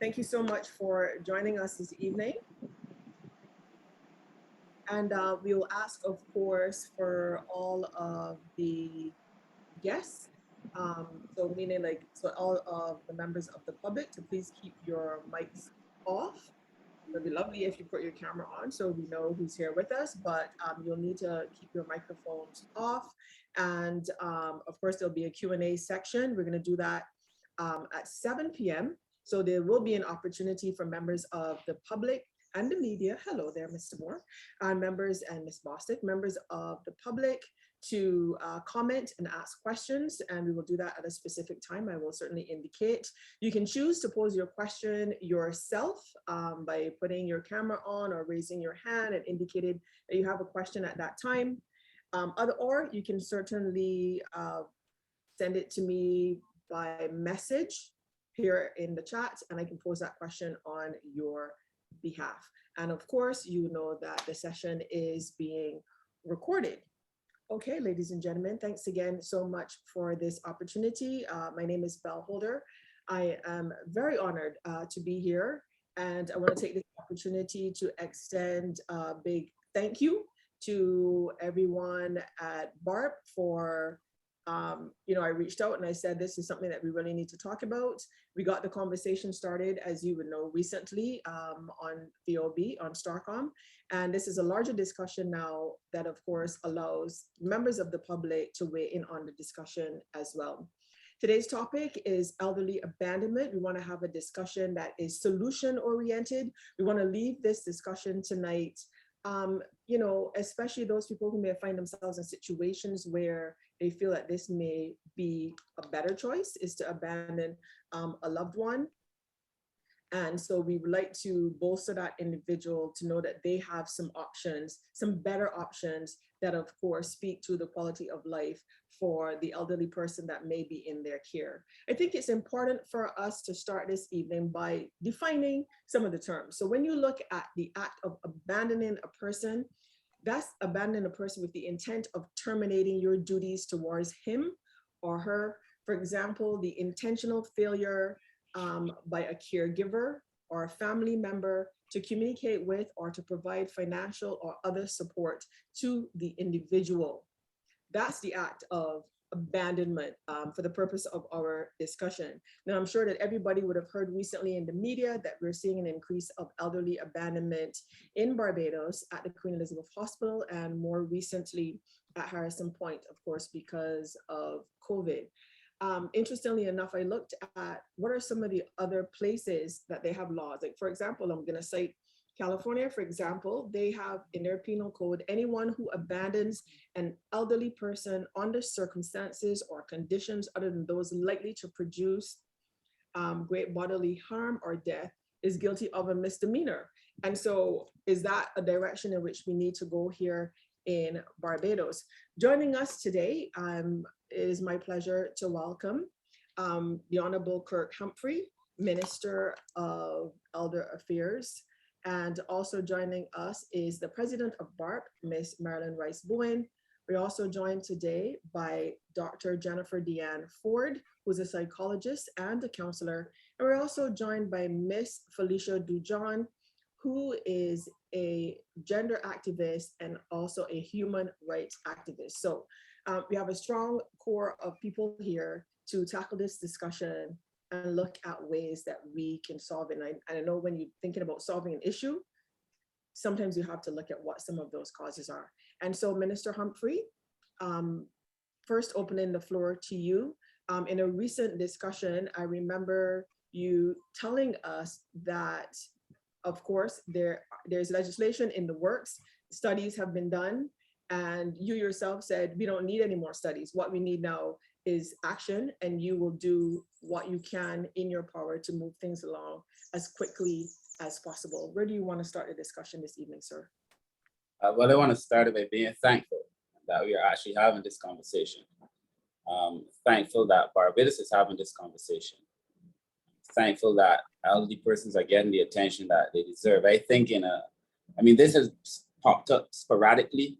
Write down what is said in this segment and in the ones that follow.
Thank you so much for joining us this evening. And we will ask, of course, for all of the guests, so all of the members of the public to please keep your mics off. It would be lovely if you put your camera on so we know who's here with us, but you'll need to keep your microphones off. And of course, there'll be a Q&A section. We're going to do that at 7 p.m. So there will be an opportunity for members of the public and the media, hello there, Mr. Moore, members and Ms. Bostic, members of the public to comment and ask questions, and we will do that at a specific time. I will certainly indicate. You can choose to pose your question yourself by putting your camera on or raising your hand and indicating that you have a question at that time. Or you can certainly send it to me by message here in the chat, and I can pose that question on your behalf. And of course, you know that the session is being recorded. Okay, ladies and gentlemen, thanks again so much for this opportunity. My name is Belle Holder. I am very honored to be here, and I want to take this opportunity to extend a big thank you to everyone at Barp for, I reached out and I said, this is something that we really need to talk about. We got the conversation started, as you would know, recently on VOB, on StarCom. And this is a larger discussion now that, of course, allows members of the public to weigh in on the discussion as well. Today's topic is elderly abandonment. We want to have a discussion that is solution-oriented. We want to leave this discussion tonight, especially those people who may find themselves in situations where they feel that this may be a better choice, is to abandon a loved one. And so we would like to bolster that individual to know that they have some options, some better options that, of course, speak to the quality of life for the elderly person that may be in their care. I think it's important for us to start this evening by defining some of the terms. So when you look at the act of abandoning a person, that's abandoning a person with the intent of terminating your duties towards him or her. For example, the intentional failure by a caregiver or a family member to communicate with or to provide financial or other support to the individual. That's the act of abandonment for the purpose of our discussion. Now, I'm sure that everybody would have heard recently in the media that we're seeing an increase of elderly abandonment in Barbados at the Queen Elizabeth Hospital and more recently at Harrison Point, of course, because of COVID. Interestingly enough, I looked at what are some of the other places that they have laws. Like, for example, I'm going to cite California, for example, they have in their penal code, anyone who abandons an elderly person under circumstances or conditions other than those likely to produce great bodily harm or death is guilty of a misdemeanor. And so is that a direction in which we need to go here in Barbados? Joining us today, it is my pleasure to welcome the Honorable Kirk Humphrey, Minister of Elder Affairs. And also joining us is the President of Barp, Ms. Marilyn Rice-Bowen. We're also joined today by Dr. Jennifer Deanne Forde, who's a psychologist and a counselor. And we're also joined by Ms. Felicia Dujon, who is a gender activist and also a human rights activist. So we have a strong core of people here to tackle this discussion and look at ways that we can solve it. And I know when you're thinking about solving an issue, sometimes you have to look at what some of those causes are. And so Minister Humphrey, first opening the floor to you. In a recent discussion, I remember you telling us that, of course, there's legislation in the works, studies have been done, and you yourself said, we don't need any more studies. What we need now is action, and you will do what you can in your power to move things along as quickly as possible. Where do you want to start the discussion this evening, sir? Well, I want to start by being thankful that we are actually having this conversation. Thankful that Barbados is having this conversation. Thankful that elderly persons are getting the attention that they deserve. I think this has popped up sporadically,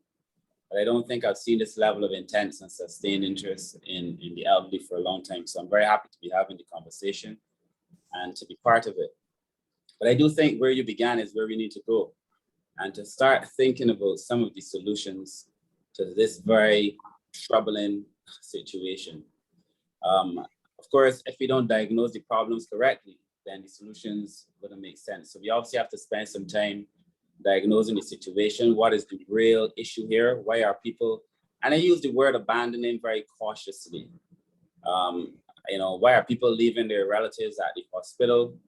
but I don't think I've seen this level of intense and sustained interest in the elderly for a long time. So I'm very happy to be having the conversation and to be part of it. But I do think where you began is where we need to go, and to start thinking about some of the solutions to this very troubling situation. Of course, if we don't diagnose the problems correctly, then the solutions wouldn't make sense. So we obviously have to spend some time diagnosing the situation. What is the real issue here? Why are people, and I use the word abandoning very cautiously. Why are people leaving their relatives at the hospital?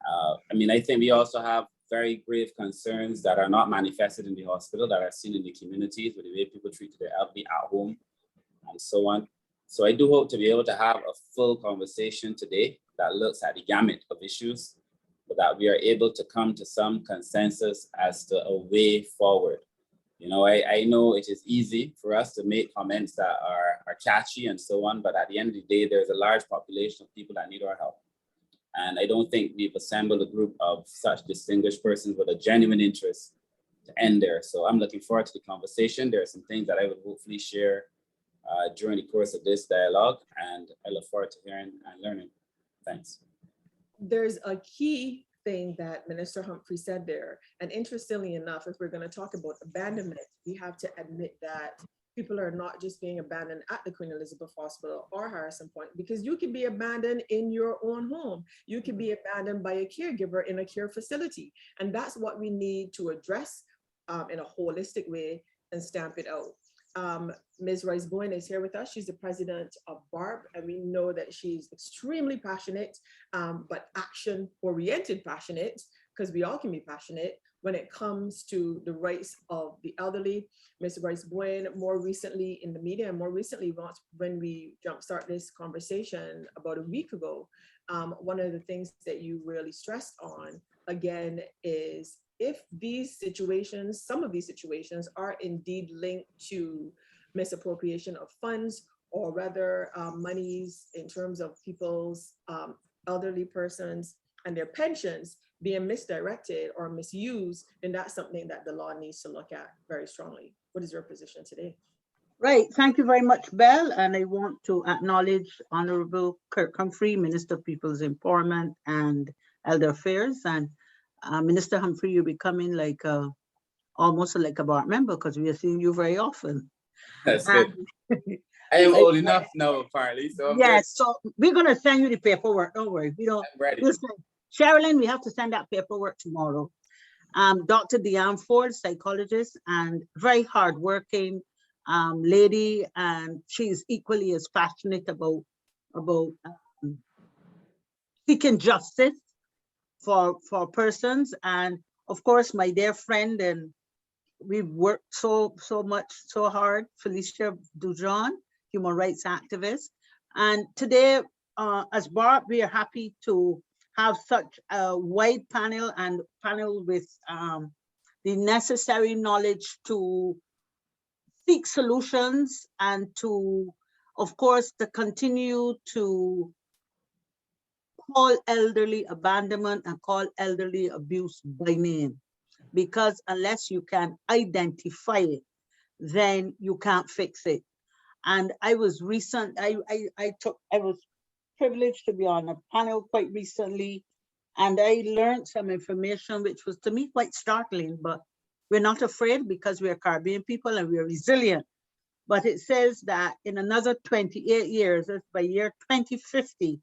I think we also have very grave concerns that are not manifested in the hospital, that are seen in the communities with the way people treat their elderly at home and so on. So I do hope to be able to have a full conversation today that looks at the gamut of issues, but that we are able to come to some consensus as to a way forward. I know it is easy for us to make comments that are catchy and so on, but at the end of the day, there's a large population of people that need our help. And I don't think we've assembled a group of such distinguished persons with a genuine interest to end there. So I'm looking forward to the conversation. There are some things that I would hopefully share during the course of this dialogue, and I look forward to hearing and learning. Thanks. There's a key thing that Minister Humphrey said there. And interestingly enough, if we're going to talk about abandonment, we have to admit that people are not just being abandoned at the Queen Elizabeth Hospital or Harrison Point, because you can be abandoned in your own home. You can be abandoned by a caregiver in a care facility. And that's what we need to address in a holistic way and stamp it out. Ms. Rice-Bowen is here with us. She's the president of Barp, and we know that she's extremely passionate, but action-oriented passionate, because we all can be passionate when it comes to the rights of the elderly. Ms. Rice-Bowen, more recently in the media, and more recently when we jumpstart this conversation about a week ago, one of the things that you really stressed on, again, is if these situations, some of these situations are indeed linked to misappropriation of funds, or rather monies in terms of people's elderly persons and their pensions being misdirected or misused, then that's something that the law needs to look at very strongly. What is your position today? Right, thank you very much, Belle. And I want to acknowledge Honorable Kirk Humphrey, Minister of People's Empowerment and Elder Affairs. And Minister Humphrey, you're becoming like almost like a Barp member, because we are seeing you very often. That's good. I am old enough now, apparently. So yes, so we're going to send you the paperwork. Don't worry. We don't. I'm ready. Listen, Sherilyn, we have to send that paperwork tomorrow. Dr. Dujon, Forde, psychologist, and very hardworking lady, and she's equally as passionate about seeking justice for persons. And of course, my dear friend, and we've worked so much, so hard, Felicia Dujon, human rights activist. And today, as Barp, we are happy to have such a wide panel with the necessary knowledge to seek solutions, and to, of course, to continue to call elderly abandonment and call elderly abuse by name. Because unless you can identify it, then you can't fix it. And I was privileged to be on a panel quite recently, and I learned some information which was to me quite startling, but we're not afraid because we are Caribbean people and we are resilient. But it says that in another 28 years, that's by year 2050,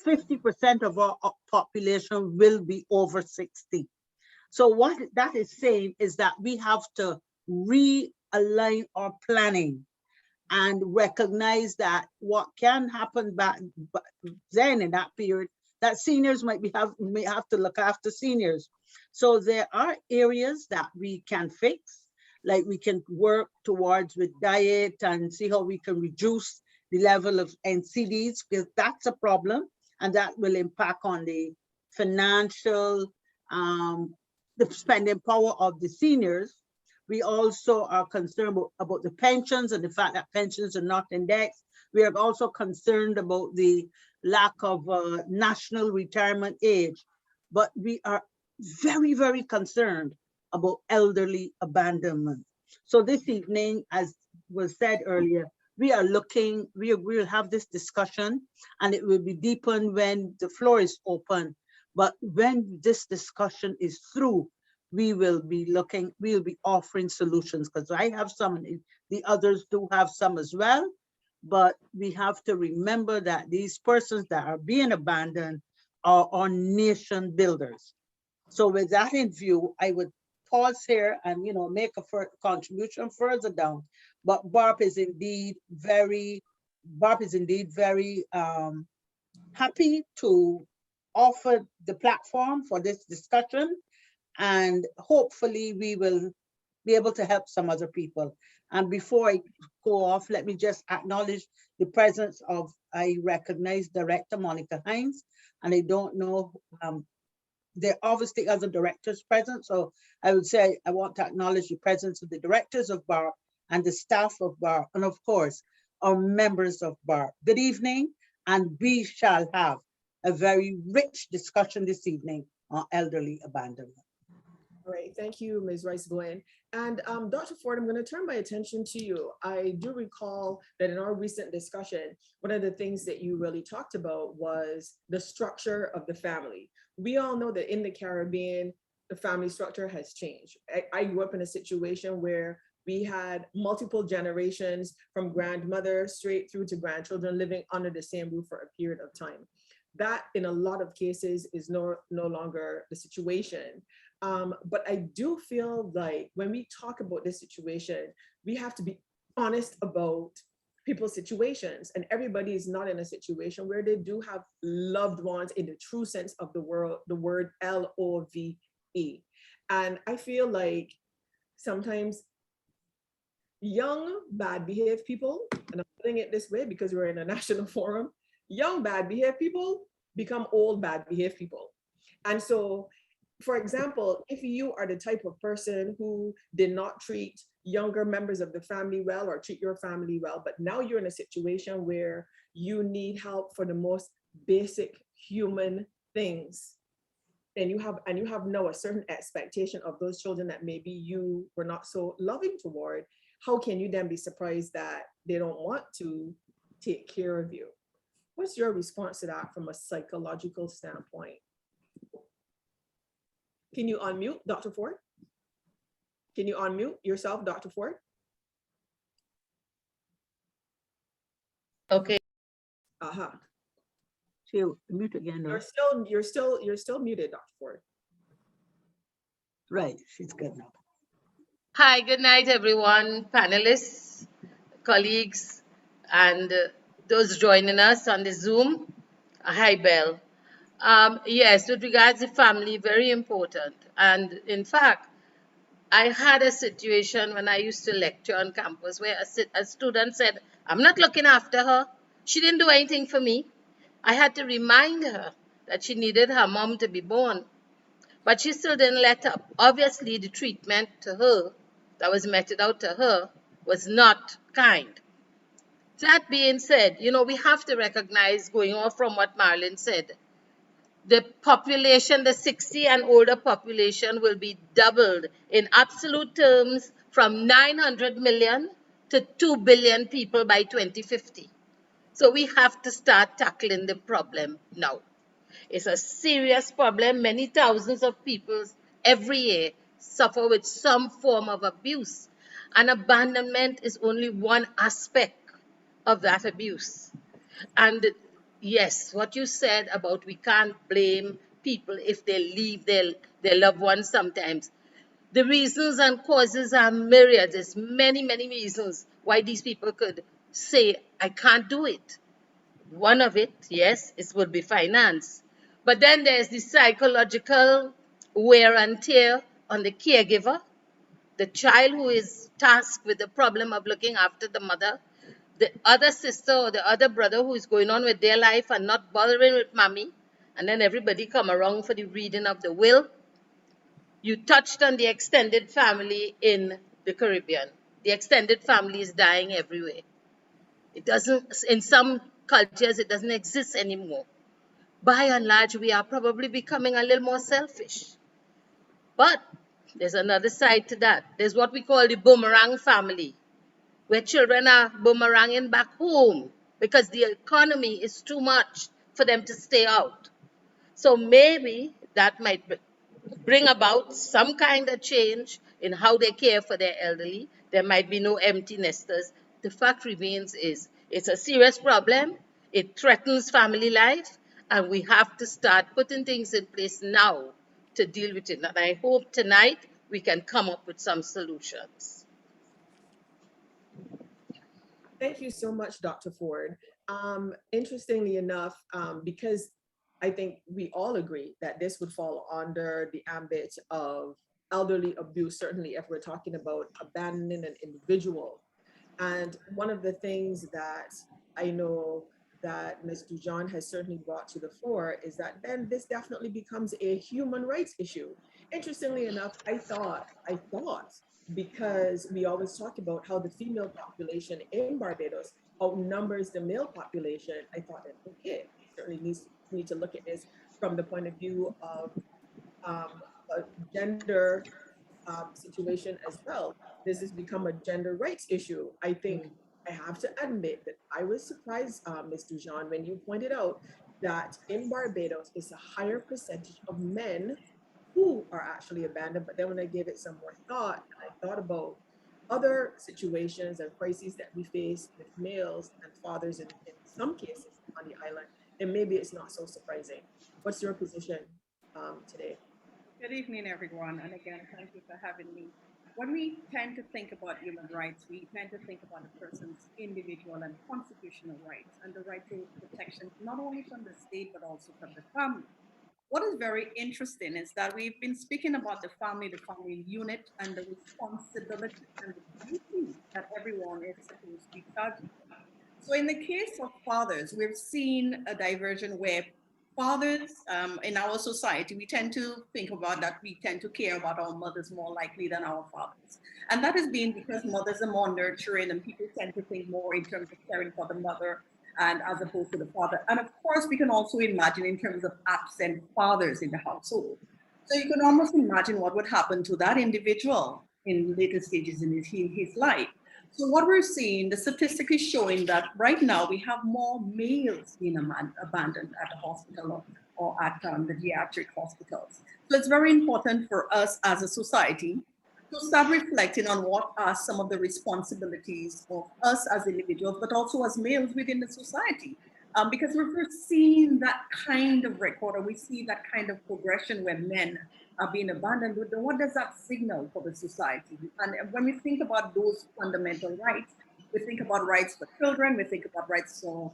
50% of our population will be over 60. So what that is saying is that we have to realign our planning and recognize that what can happen back then in that period, that seniors may have to look after seniors. So there are areas that we can fix, like we can work towards with diet and see how we can reduce the level of NCDs, because that's a problem, and that will impact on the financial, the spending power of the seniors. We also are concerned about the pensions and the fact that pensions are not indexed. We are also concerned about the lack of national retirement age, but we are very, very concerned about elderly abandonment. So this evening, as was said earlier, we'll have this discussion, and it will be deepened when the floor is open. But when this discussion is through, we'll be offering solutions, because I have some, and the others do have some as well. But we have to remember that these persons that are being abandoned are nation builders. So with that in view, I would pause here and, make a contribution further down. But Barp is indeed very happy to offer the platform for this discussion, and hopefully we will be able to help some other people. And before I go off, let me just acknowledge the presence of, I recognize Director Monica Hines, and I don't know, there are obviously other directors present. So I would say I want to acknowledge the presence of the directors of Barp and the staff of Barp, and of course, our members of Barp. Good evening, and we shall have a very rich discussion this evening on elderly abandonment. All right, thank you, Ms. Rice-Bowen. And Dr. Forde, I'm going to turn my attention to you. I do recall that in our recent discussion, one of the things that you really talked about was the structure of the family. We all know that in the Caribbean, the family structure has changed. I grew up in a situation where we had multiple generations from grandmother straight through to grandchildren living under the same roof for a period of time. That, in a lot of cases, is no longer the situation. But I do feel like when we talk about this situation, we have to be honest about people's situations, and everybody is not in a situation where they do have loved ones in the true sense of the word LOVE. And I feel like sometimes young, bad behaved people, and I'm putting it this way because we're in a national forum, young, bad behaved people become old, bad behaved people. And so, for example, if you are the type of person who did not treat younger members of the family well or treat your family well, but now you're in a situation where you need help for the most basic human things, and you have now a certain expectation of those children that maybe you were not so loving toward, how can you then be surprised that they don't want to take care of you? What's your response to that from a psychological standpoint? Can you unmute, Dr. Forde? Can you unmute yourself, Dr. Forde? Okay. Aha. So mute again. No? You're still muted, Dr. Forde. Right, she's good now. Hi, good night, everyone, panelists, colleagues, and those joining us on the Zoom. Hi, Belle. Yes, with regards to family, very important. And in fact, I had a situation when I used to lecture on campus where a student said, I'm not looking after her. She didn't do anything for me. I had to remind her that she needed her mom to be born. But she still didn't let up. Obviously, the treatment to her that was meted out to her was not kind. That being said, we have to recognize, going off from what Marilyn said, the population, the 60 and older population, will be doubled in absolute terms from 900 million to 2 billion people by 2050. So we have to start tackling the problem now. It's a serious problem. Many thousands of people every year suffer with some form of abuse. And abandonment is only one aspect of that abuse. And yes, what you said about we can't blame people if they leave their loved ones sometimes. The reasons and causes are myriad. There's many, many reasons why these people could say, I can't do it. One of it, yes, it would be finance. But then there's the psychological wear and tear on the caregiver, the child who is tasked with the problem of looking after the mother, the other sister or the other brother who is going on with their life and not bothering with mommy, and then everybody come around for the reading of the will. You touched on the extended family in the Caribbean. The extended family is dying everywhere. It doesn't, in some cultures, it doesn't exist anymore. By and large, we are probably becoming a little more selfish. But there's another side to that. There's what we call the boomerang family, where children are boomeranging back home because the economy is too much for them to stay out. So maybe that might bring about some kind of change in how they care for their elderly. There might be no empty nesters. The fact remains is it's a serious problem. It threatens family life, and we have to start putting things in place now to deal with it. And I hope tonight we can come up with some solutions. Thank you so much, Dr. Forde. Interestingly enough, because I think we all agree that this would fall under the ambit of elderly abuse, certainly if we're talking about abandoning an individual. And one of the things that I know that Ms. Dujon has certainly brought to the fore is that then this definitely becomes a human rights issue. Interestingly enough, I thought, because we always talk about how the female population in Barbados outnumbers the male population, I thought that, okay, certainly need to look at this from the point of view of a gender situation as well. This has become a gender rights issue. I think I have to admit that I was surprised, Ms. Dujon, when you pointed out that in Barbados, it's a higher percentage of men who are actually abandoned. But then when I gave it some more thought, and I thought about other situations and crises that we face with males and fathers in some cases on the island, then maybe it's not so surprising. What's your position today? Good evening, everyone. And again, thank you for having me. When we tend to think about human rights, we tend to think about a person's individual and constitutional rights and the right to protection, not only from the state, but also from the family. What is very interesting is that we've been speaking about the family unit, and the responsibility and the duty that everyone is supposed to be charged. So in the case of fathers, we've seen a diversion where fathers in our society, we tend to think about that we tend to care about our mothers more likely than our fathers. And that has been because mothers are more nurturing and people tend to think more in terms of caring for the mother and as opposed to the father. And of course, we can also imagine in terms of absent fathers in the household. So you can almost imagine what would happen to that individual in later stages in his life. So what we're seeing, the statistic is showing that right now we have more males being abandoned at the hospital or at the geriatric hospitals. So it's very important for us as a society to start reflecting on what are some of the responsibilities of us as individuals, but also as males within the society. Because we're seeing that kind of record, or we see that kind of progression where men are being abandoned, what does that signal for the society? And when we think about those fundamental rights, we think about rights for children, we think about rights for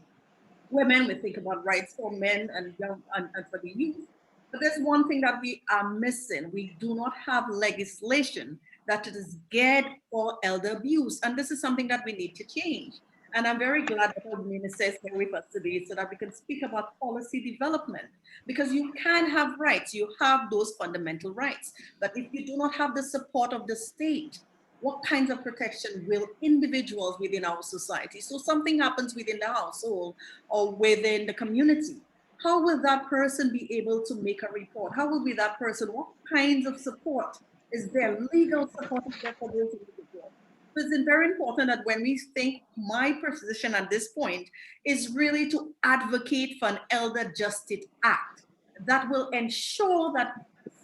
women, we think about rights for men and young and for the youth. But there's one thing that we are missing. We do not have legislation that is geared for elder abuse. And this is something that we need to change. And I'm very glad that the minister is here with us today so that we can speak about policy development. Because you can have rights, you have those fundamental rights. But if you do not have the support of the state, what kinds of protection will individuals within our society? So something happens within the household or within the community. How will that person be able to make a report? How will be that person? What kinds of support is there? Legal support is there for those individuals? So it's very important that when we think, my position at this point is really to advocate for an Elder Justice Act that will ensure that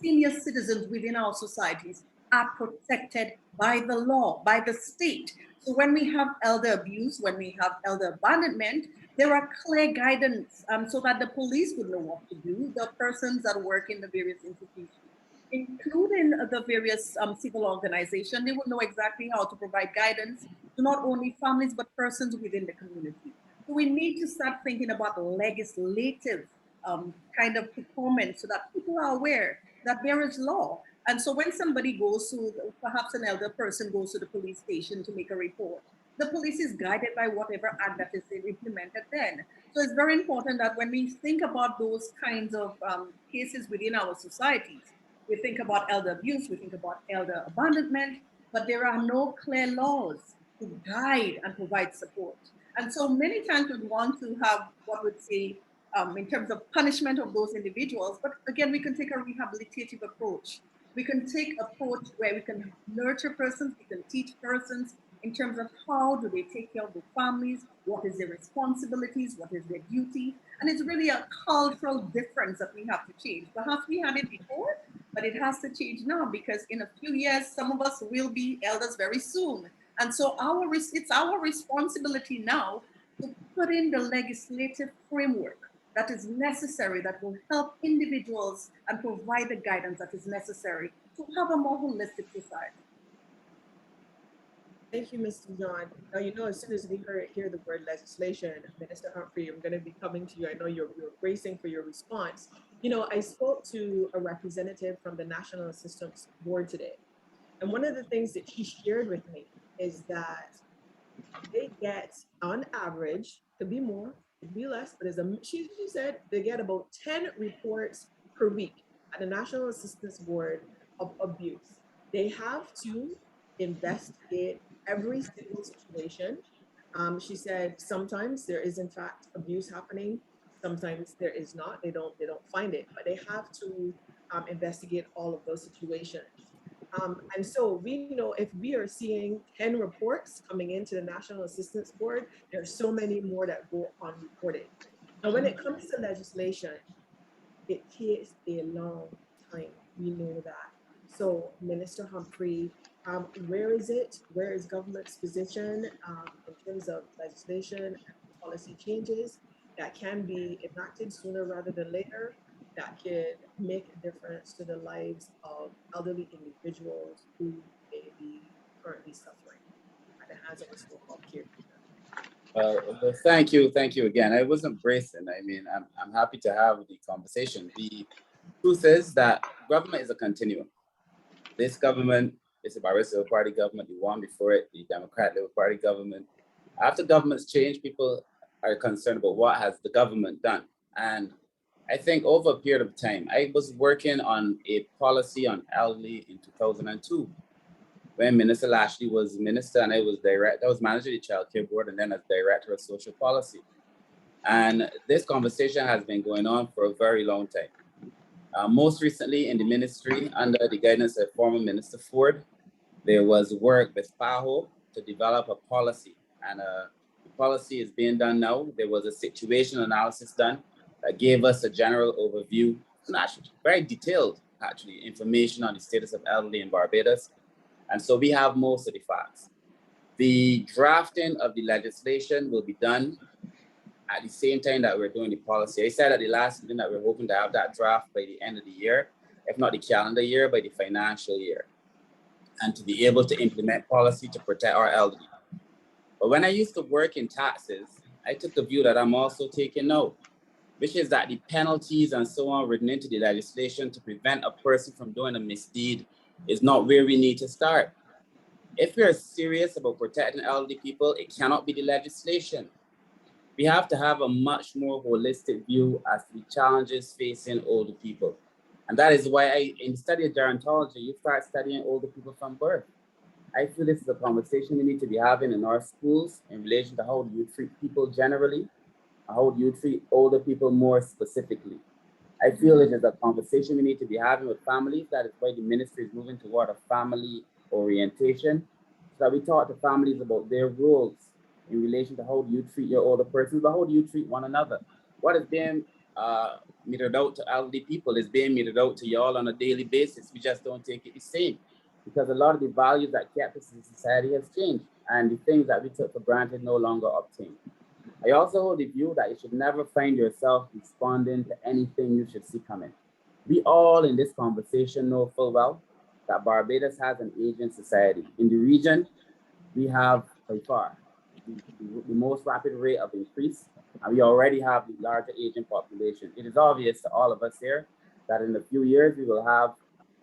senior citizens within our societies are protected by the law, by the state. So when we have elder abuse, when we have elder abandonment, there are clear guidance so that the police would know what to do, the persons that work in the various institutions, including the various civil organizations, they will know exactly how to provide guidance to not only families, but persons within the community. So we need to start thinking about legislative kind of performance so that people are aware that there is law. And so when somebody goes to, perhaps an elder person goes to the police station to make a report, the police is guided by whatever act that is implemented then. So it's very important that when we think about those kinds of cases within our societies, we think about elder abuse, we think about elder abandonment, but there are no clear laws to guide and provide support. And so many times we want to have what would say in terms of punishment of those individuals, but again, we can take a rehabilitative approach. We can take approach where we can nurture persons, we can teach persons in terms of how do they take care of their families, what is their responsibilities, what is their duty. And it's really a cultural difference that we have to change. Perhaps we had it before, but it has to change now, because in a few years, some of us will be elders very soon. And so it's our responsibility now to put in the legislative framework that is necessary, that will help individuals and provide the guidance that is necessary to have a more holistic society. Thank you, Mr. John. Now, you know, as soon as we hear the word legislation, Minister Humphrey, I'm going to be coming to you. I know you're bracing for your response. You know, I spoke to a representative from the National Assistance Board today. And one of the things that she shared with me is that they get, on average, could be more, could be less, but she said they get about 10 reports per week at the National Assistance Board of abuse. They have to investigate every single situation. She said sometimes there is in fact abuse happening, sometimes there is not. They don't find it, but they have to investigate all of those situations. And so we know if we are seeing 10 reports coming into the National Assistance Board, there are so many more that go unreported. Now, when it comes to legislation, it takes a long time. We know that. So, Minister Humphrey, where is it? Where is government's position in terms of legislation and policy changes that can be enacted sooner rather than later, that could make a difference to the lives of elderly individuals who may be currently suffering at the hands of a so-called caregiver? Thank you again. I wasn't bracing. I mean, I'm happy to have the conversation. The truth is that government is a continuum. This government is a Barbados Party government. The one before it, the Democrat Labour Party government. After governments change, people are concerned about what has the government done. And I think over a period of time, I was working on a policy on elderly in 2002, when Minister Lashley was minister and I was manager of the Child Care Board and then as director of social policy. And this conversation has been going on for a very long time. Most recently in the ministry, under the guidance of former Minister Forde, there was work with PAHO to develop a policy. And the policy is being done now. There was a situation analysis done that gave us a general overview, actually very detailed, actually, information on the status of elderly in Barbados. And so we have most of the facts. The drafting of the legislation will be done at the same time that we're doing the policy. I said at the last meeting that we're hoping to have that draft by the end of the year, if not the calendar year, by the financial year, and to be able to implement policy to protect our elderly. But when I used to work in taxes, I took the view that I'm also taking now, which is that the penalties and so on written into the legislation to prevent a person from doing a misdeed is not where we need to start. If we are serious about protecting elderly people, it cannot be the legislation. We have to have a much more holistic view as to the challenges facing older people. And that is why in the study of gerontology, you start studying older people from birth. I feel this is a conversation we need to be having in our schools in relation to how do you treat people generally, and how do you treat older people more specifically. I feel it is a conversation we need to be having with families. That is why the ministry is moving toward a family orientation, so that we talk to families about their roles in relation to how do you treat your older persons, but how do you treat one another? What is being meted out to elderly people is being meted out to y'all on a daily basis. We just don't take it the same, because a lot of the values that kept us in society has changed, and the things that we took for granted no longer obtain. I also hold the view that you should never find yourself responding to anything you should see coming. We all in this conversation know full well that Barbados has an aging society. In the region, we have by far the most rapid rate of increase, and we already have the larger aging population. It is obvious to all of us here that in a few years, we will have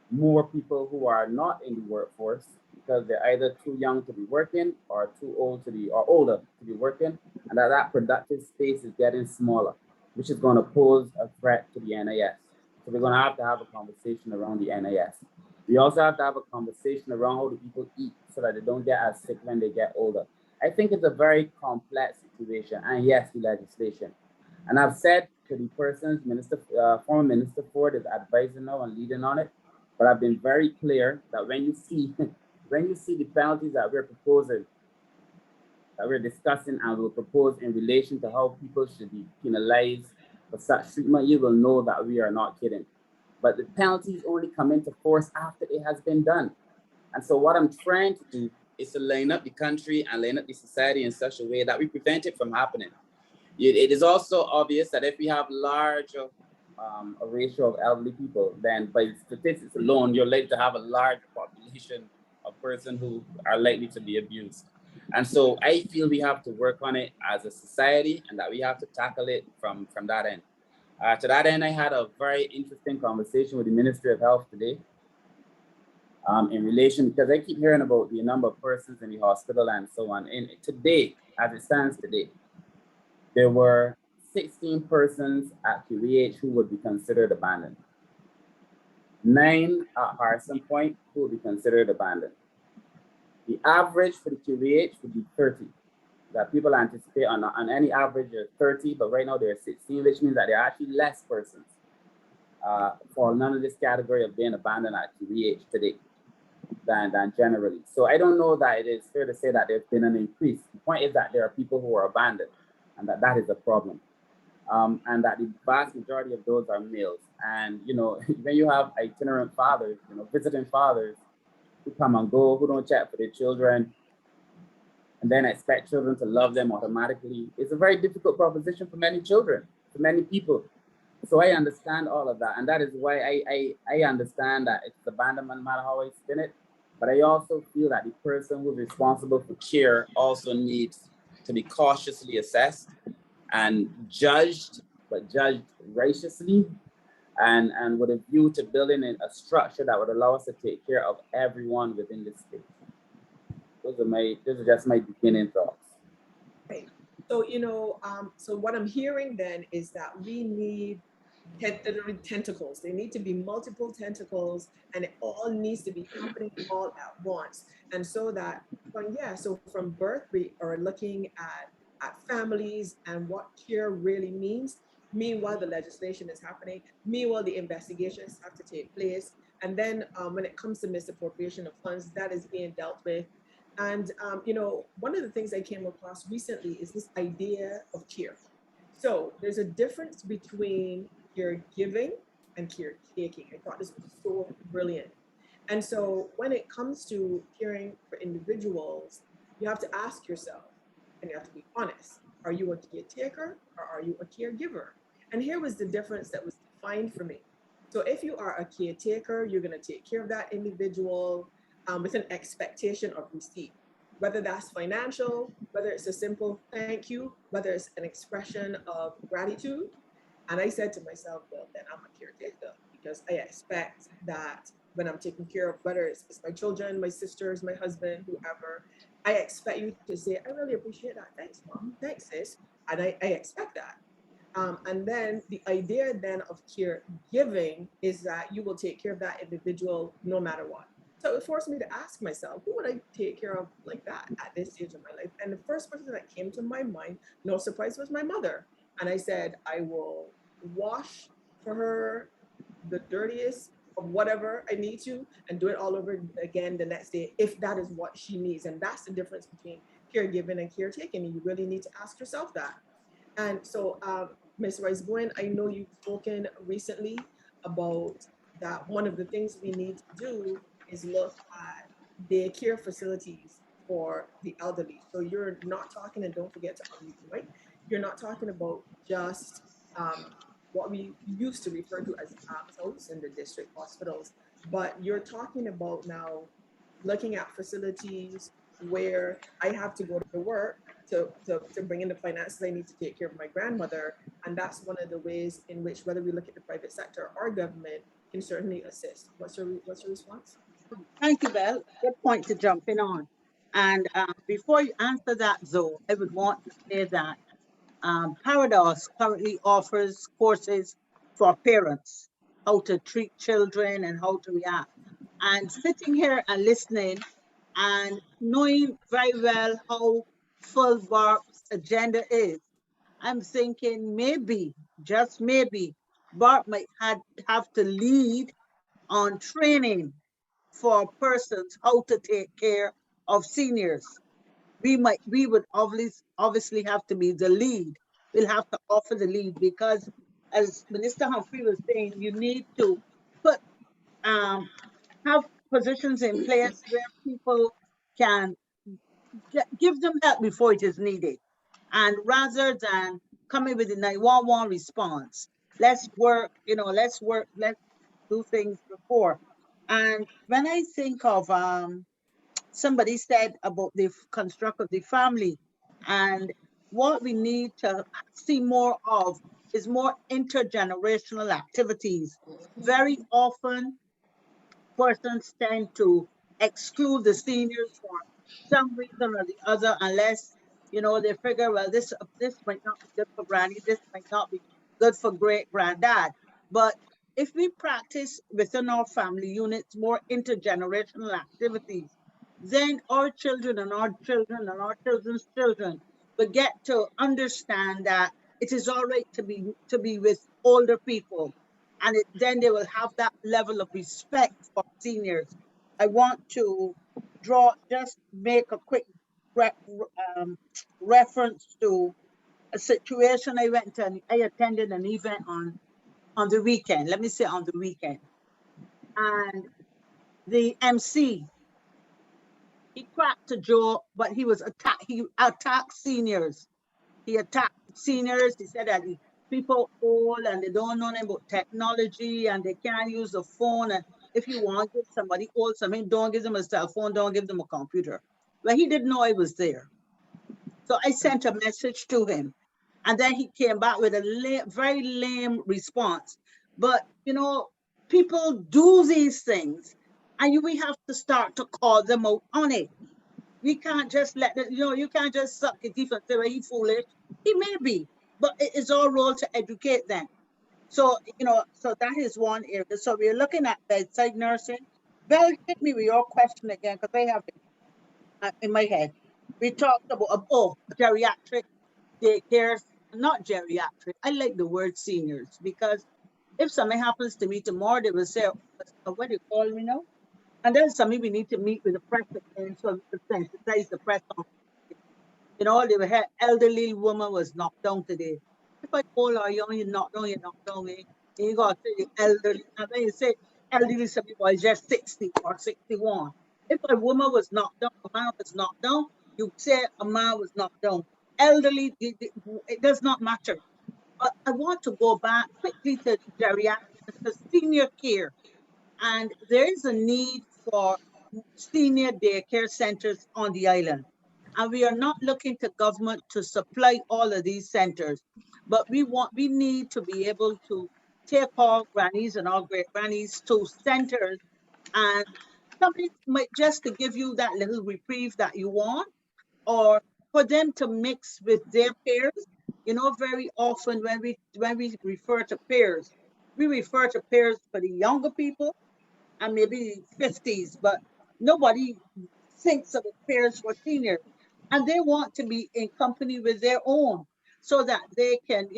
more people who are not in the workforce because they're either too young to be working or too old to be, or older to be working, and that productive space is getting smaller, which is going to pose a threat to the NIS. So we're going to have a conversation around the NIS. We also have to have a conversation around how do people eat so that they don't get as sick when they get older. I think it's a very complex situation, and yes, the legislation. And I've said to the persons, former Minister Forde is advising now and leading on it, but I've been very clear that when you see the penalties that we're proposing, that we're discussing and will propose in relation to how people should be penalized for such treatment, you will know that we are not kidding. But the penalties only come into force after it has been done. And so what I'm trying to do is to line up the country and line up the society in such a way that we prevent it from happening. It is also obvious that if we have a ratio of elderly people, then by statistics alone, you're likely to have a large population of persons who are likely to be abused. And so I feel we have to work on it as a society and that we have to tackle it from that end. To that end, I had a very interesting conversation with the Ministry of Health today in relation, because I keep hearing about the number of persons in the hospital and so on. And today, as it stands today, there were 16 persons at QEH who would be considered abandoned. 9 at Harrison Point who would be considered abandoned. The average for the QEH would be 30. That people anticipate on any average of 30, but right now there are 16, which means that there are actually less persons for none of this category of being abandoned at QEH today than generally. So I don't know that it is fair to say that there's been an increase. The point is that there are people who are abandoned and that is a problem. And that the vast majority of those are males. And, you know, when you have itinerant fathers, you know, visiting fathers who come and go, who don't check for their children, and then expect children to love them automatically, it's a very difficult proposition for many children, for many people. So I understand all of that. And that is why I understand that it's abandonment, no matter how I spin it. But I also feel that the person who's responsible for care also needs to be cautiously assessed and judged, but judged righteously, and with a view to building a structure that would allow us to take care of everyone within this space. Those are just my beginning thoughts. Right. So, you know, so what I'm hearing then is that we need tentacles. There need to be multiple tentacles, and it all needs to be happening all at once. And so that, well, yeah, so from birth, we are looking at families and what care really means. Meanwhile, the legislation is happening. Meanwhile, the investigations have to take place. And then when it comes to misappropriation of funds, that is being dealt with. And, you know, one of the things I came across recently is this idea of care. So there's a difference between caregiving and caretaking. I thought this was so brilliant. And so when it comes to caring for individuals, you have to ask yourself, and you have to be honest, are you a caretaker or are you a caregiver? And here was the difference that was defined for me. So if you are a caretaker, you're going to take care of that individual with an expectation of receipt, whether that's financial, whether it's a simple thank you, whether it's an expression of gratitude. And I said to myself, well, then I'm a caretaker, because I expect that when I'm taking care of, whether it's my children, my sisters, my husband, whoever, I expect you to say, I really appreciate that. Thanks, mom. Thanks, sis. And I expect that. And then the idea then of caregiving is that you will take care of that individual no matter what. So it forced me to ask myself, who would I take care of like that at this stage of my life? And the first person that came to my mind, no surprise, was my mother. And I said, I will wash for her the dirtiest of whatever I need to and do it all over again the next day if that is what she needs. And that's the difference between caregiving and caretaking. You really need to ask yourself that. And so, Ms. Rice-Bowen, I know you've spoken recently about that one of the things we need to do is look at daycare facilities for the elderly. So you're not talking, and don't forget to unmute the mic, you're not talking about just what we used to refer to as APSOs in the district hospitals, but you're talking about now looking at facilities where I have to go to work to bring in the finances I need to take care of my grandmother. And that's one of the ways in which, whether we look at the private sector or government, can certainly assist. What's your response? Thank you, Belle. Good point to jump in on. And before you answer that, though, I would want to say that Barbados currently offers courses for parents, how to treat children and how to react. And sitting here and listening and knowing very well how full Barp's agenda is, I'm thinking maybe, just maybe, Barp might have to lead on training for persons how to take care of seniors. we would obviously have to be the lead. We'll have to offer the lead because, as Minister Humphrey was saying, you need to put um, have positions in place where people can give them help before it is needed. And rather than coming with a 911 response, let's work, let's do things before. And when I think of somebody said about the construct of the family, and what we need to see more of is more intergenerational activities. Very often persons tend to exclude the seniors for some reason or the other, unless they figure, well, this might not be good for granny, this might not be good for great granddad. But if we practice within our family units more intergenerational activities, then our children and our children and our children's children will get to understand that it is all right to be with older people, and then they will have that level of respect for seniors. I want to just make a quick re reference to a situation I went to. I attended an event on the weekend. Let me say on the weekend, and the MC, he cracked a joke, but he attacked seniors. He attacked seniors. He said that the people old and they don't know anything about technology and they can't use the phone. And if you want to give somebody old something, don't give them a cell phone, don't give them a computer. Well, he didn't know I was there. So I sent a message to him. And then he came back with a very lame response. But, people do these things, and we have to start to call them out on it. We can't just let it, you can't just suck your teeth and say, well, he's foolish. He may be, but it is our role to educate them. So, so that is one area. So we're looking at bedside nursing. Belle, hit me with your question again, because I have it in my head. We talked about, geriatric daycares, not geriatric. I like the word seniors, because if something happens to me tomorrow, they will say, what do you call me now? And then something we need to meet with the press again, so we can sensitize the press on. They were had elderly woman was knocked down today. If I call her young, you're knocked down, eh? You got to say elderly, and then you say elderly, some people is just 60 or 61. If a woman was knocked down, a man was knocked down, you say a man was knocked down. Elderly, it does not matter. But I want to go back quickly to geriatrics, to senior care. And there is a need for senior daycare centers on the island. And we are not looking to government to supply all of these centers, but we need to be able to take our grannies and our great grannies to centers, and somebody might just to give you that little reprieve that you want, or for them to mix with their peers. Very often when we refer to peers, we refer to peers for the younger people and maybe 50s, but nobody thinks of peers for seniors. And they want to be in company with their own, so that they can,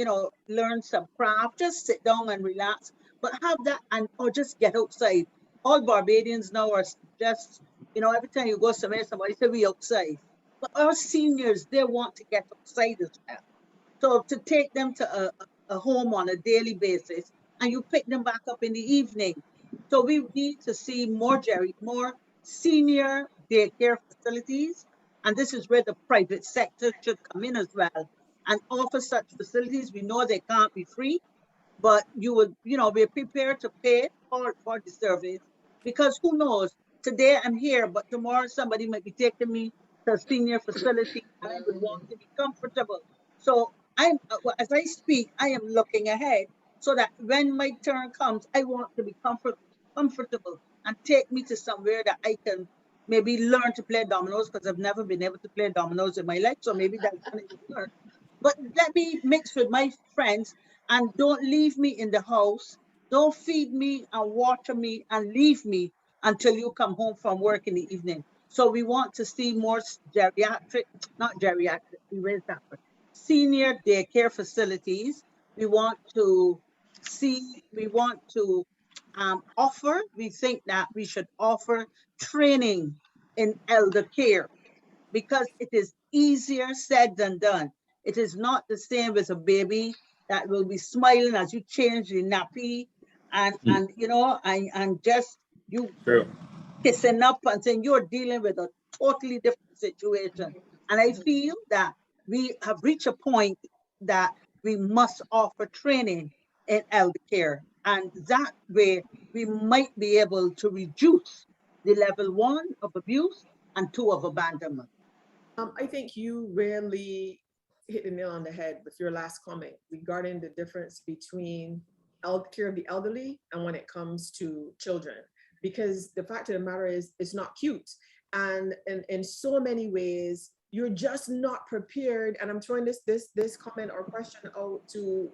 learn some craft, just sit down and relax, but have that, or just get outside. All Barbadians now are just, every time you go somewhere, somebody say we outside. But our seniors, they want to get outside as well. So to take them to a home on a daily basis, and you pick them back up in the evening. So we need to see more senior daycare facilities. And this is where the private sector should come in as well and offer such facilities. We know they can't be free, but you would, be prepared to pay for the service, because who knows, today I'm here, but tomorrow somebody might be taking me to a senior facility and I would want to be comfortable. So as I speak, I am looking ahead, so that when my turn comes, I want to be comfortable, and take me to somewhere that I can maybe learn to play dominoes, because I've never been able to play dominoes in my life. So maybe that's something to learn. But let me mix with my friends, and don't leave me in the house. Don't feed me and water me and leave me until you come home from work in the evening. So we want to see more not geriatric, we raised that word, senior daycare facilities. We want to offer, we think that we should offer training in elder care. because it is easier said than done. It is not the same as a baby that will be smiling as you change the nappy and you know, and just you True. kissing up and saying you're dealing with a totally different situation. And I feel that we have reached a point that we must offer training in elder care. And that way we might be able to reduce the level 1 of abuse and 2 of abandonment. I think you really hit the nail on the head with your last comment regarding the difference between care of the elderly and when it comes to children. Because the fact of the matter is, it's not cute. And in so many ways, you're just not prepared. And I'm throwing this comment or question out to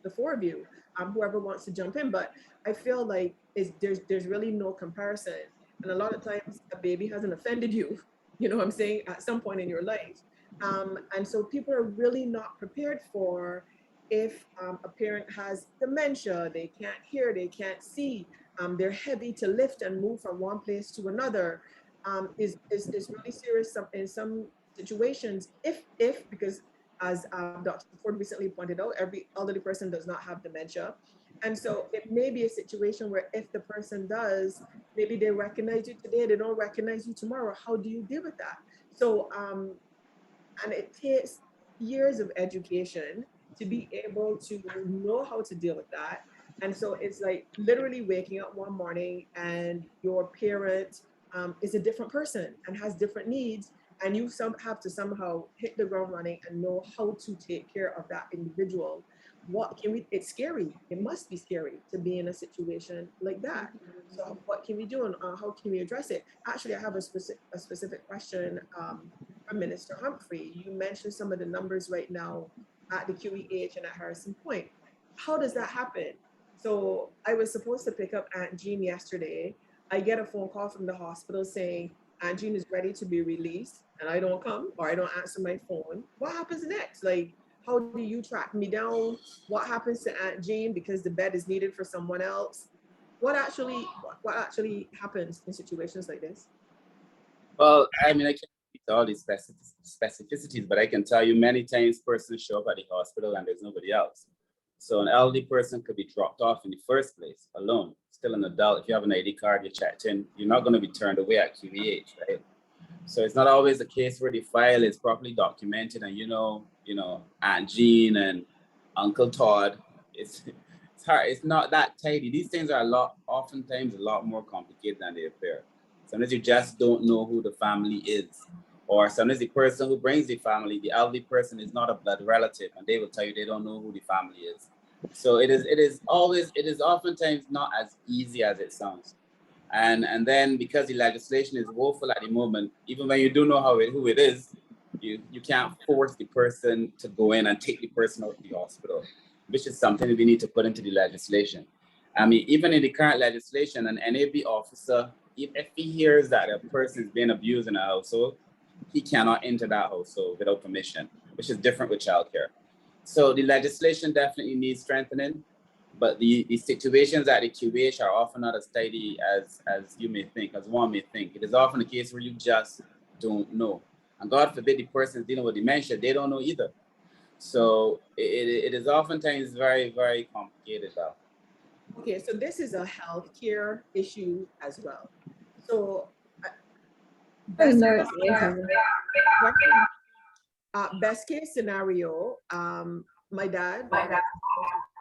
the four of you, whoever wants to jump in. But I feel like there's really no comparison. And a lot of times a baby hasn't offended you, you know what I'm saying, at some point in your life. And so people are really not prepared for if a parent has dementia, they can't hear, they can't see, they're heavy to lift and move from one place to another, is really serious in some situations, if because as Dr. Forde recently pointed out, every elderly person does not have dementia. And so it may be a situation where if the person does, maybe they recognize you today, they don't recognize you tomorrow. How do you deal with that? So, and it takes years of education to be able to know how to deal with that. And so it's like literally waking up one morning and your parent is a different person and has different needs. And you have to somehow hit the ground running and know how to take care of that individual. It's scary. It must be scary to be in a situation like that. So what can we do and how can we address it? Actually, I have a specific question from Minister Humphrey. You mentioned some of the numbers right now at the QEH and at Harrison Point. How does that happen? So I was supposed to pick up Aunt Jean yesterday. I get a phone call from the hospital saying Aunt Jean is ready to be released, and I don't come or I don't answer my phone. What happens next? Like, how do you track me down? What happens to Aunt Jean because the bed is needed for someone else? What actually happens in situations like this? Well, I mean, I can't speak to all these specificities, but I can tell you many times persons show up at the hospital and there's nobody else. So an elderly person could be dropped off in the first place alone, still an adult. If you have an ID card, you're checked in, you're not going to be turned away at QEH, right? So it's not always the case where the file is properly documented and you know, Aunt Jean and Uncle Todd. It's hard. It's not that tidy. These things are oftentimes a lot more complicated than they appear. Sometimes you just don't know who the family is. Or sometimes the person who brings the family, the elderly person, is not a blood relative, and they will tell you they don't know who the family is. So it is oftentimes not as easy as it sounds. And then because the legislation is woeful at the moment, even when you do know who it is, you can't force the person to go in and take the person out of the hospital, which is something that we need to put into the legislation. I mean, even in the current legislation, an NAB officer, if he hears that a person is being abused in a household, he cannot enter that household without permission, which is different with childcare. So the legislation definitely needs strengthening, but the situations at the QH are often not as tidy as you may think, as one may think. It is often a case where you just don't know. And God forbid the person is dealing with dementia, they don't know either. So it is oftentimes very, very complicated though. Okay, so this is a healthcare issue as well. So best case scenario, my dad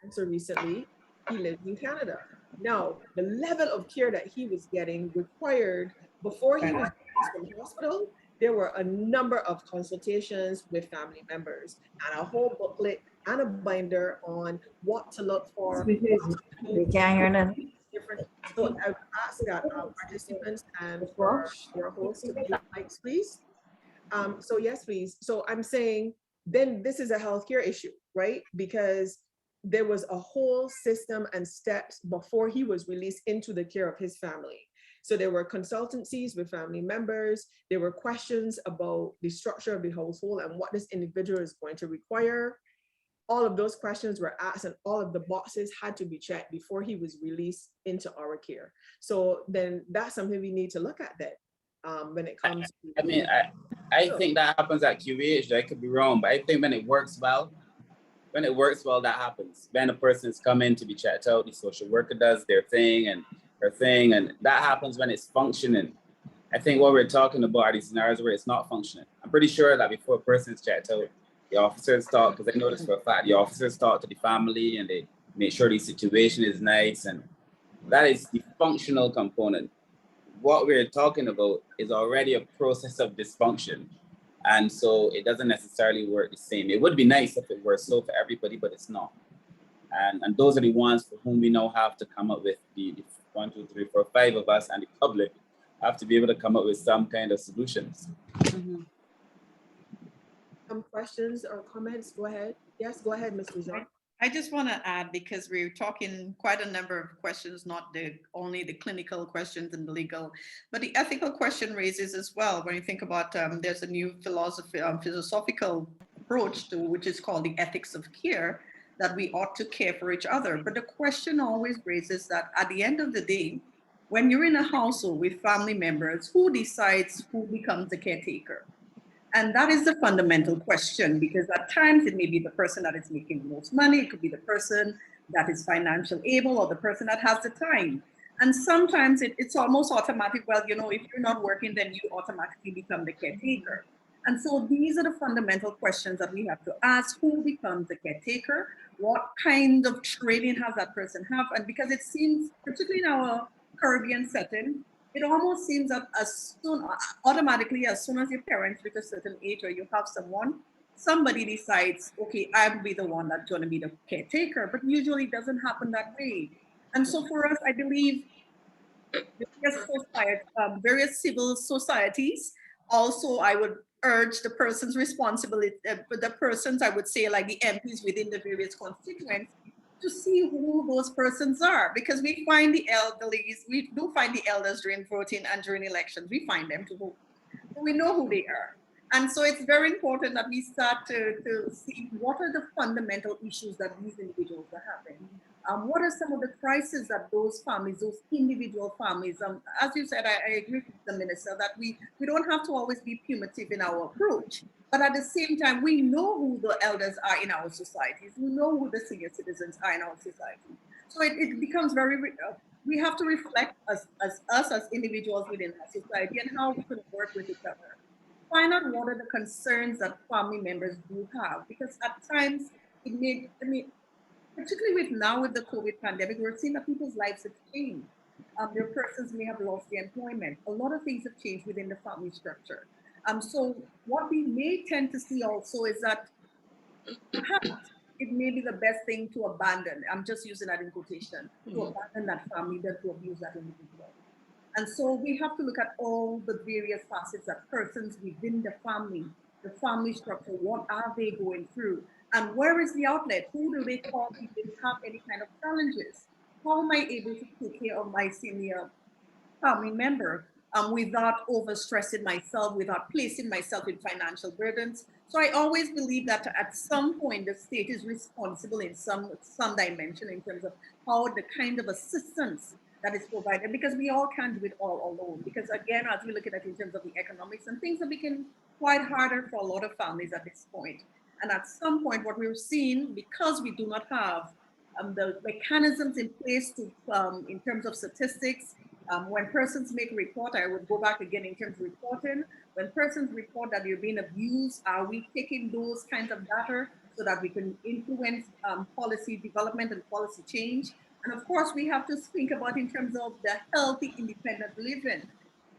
cancer recently, he lives in Canada. Now, the level of care that he was getting required before he was released from hospital, there were a number of consultations with family members and a whole booklet and a binder on what to look for. We can't hear nothing. Different. So I've asked that participants and for your host to mute mics, please. So yes, please. So I'm saying then this is a healthcare issue, right? Because there was a whole system and steps before he was released into the care of his family. So there were consultancies with family members. There were questions about the structure of the household and what this individual is going to require. All of those questions were asked and all of the boxes had to be checked before he was released into our care. So then that's something we need to look at then when it comes to. I think that happens at QH. I could be wrong, but I think when it works well, that happens. When a person is coming to be checked out, the social worker does their thing and her thing, and that happens when it's functioning. I think what we're talking about are these scenarios where it's not functioning. I'm pretty sure that before a person is checked out, the officers talk, because I know this for a fact, the officers talk to the family and they make sure the situation is nice, and that is the functional component. What we're talking about is already a process of dysfunction. And so it doesn't necessarily work the same. It would be nice if it were so for everybody, but it's not. And those are the ones for whom we now have to come up with the 1, 2, 3, 4, 5 of us, and the public have to be able to come up with some kind of solutions. Some questions or comments? Go ahead. Yes, go ahead, Mr. Dujon. I just want to add, because we're talking quite a number of questions, not only the clinical questions and the legal, but the ethical question raises as well. When you think about, there's a new philosophical approach to, which is called the ethics of care, that we ought to care for each other. But the question always raises that at the end of the day, when you're in a household with family members, who decides who becomes the caretaker? And that is the fundamental question, because at times it may be the person that is making the most money, it could be the person that is financially able, or the person that has the time. And sometimes it's almost automatic. Well, you know, if you're not working, then you automatically become the caretaker. And so these are the fundamental questions that we have to ask. Who becomes the caretaker? What kind of training has that person have? And because it seems, particularly in our Caribbean setting, it almost seems that automatically, as soon as your parents reach a certain age or you have someone, somebody decides, okay, I'll be the one that's going to be the caretaker, but usually it doesn't happen that way. And so for us, I believe various civil societies, also I would urge the person's responsibility, the persons, I would say, like the MPs within the various constituents, to see who those persons are, because we find the elderlies, we do find the elders during voting and during elections, we find them to vote. So we know who they are. And so it's very important that we start to see what are the fundamental issues that these individuals are having. What are some of the crises that those families, those individual families, as you said, I agree with the minister that we don't have to always be punitive in our approach. But at the same time, we know who the elders are in our societies. We know who the senior citizens are in our society. So it becomes very, we have to reflect as us as individuals within our society and how we can work with each other. Find out what are the concerns that family members do have, because at times it may, particularly with the COVID pandemic, we're seeing that people's lives have changed. Their persons may have lost their employment. A lot of things have changed within the family structure. So what we may tend to see also is that perhaps it may be the best thing to abandon. I'm just using that in quotation, to abandon that family than to abuse that individual. And so we have to look at all the various facets that persons within the family structure, what are they going through? And where is the outlet? Who do they call if they have any kind of challenges? How am I able to take care of my senior family member without overstressing myself, without placing myself in financial burdens? So I always believe that at some point the state is responsible in some dimension in terms of how the kind of assistance that is provided, because we all can't do it all alone. Because again, as we look at it in terms of the economics, and things are becoming quite harder for a lot of families at this point. And at some point, what we're seeing, because we do not have the mechanisms in place to, in terms of statistics, when persons make a report, I would go back again in terms of reporting. When persons report that they're being abused, are we taking those kinds of data so that we can influence policy development and policy change? And of course, we have to think about in terms of the healthy, independent living.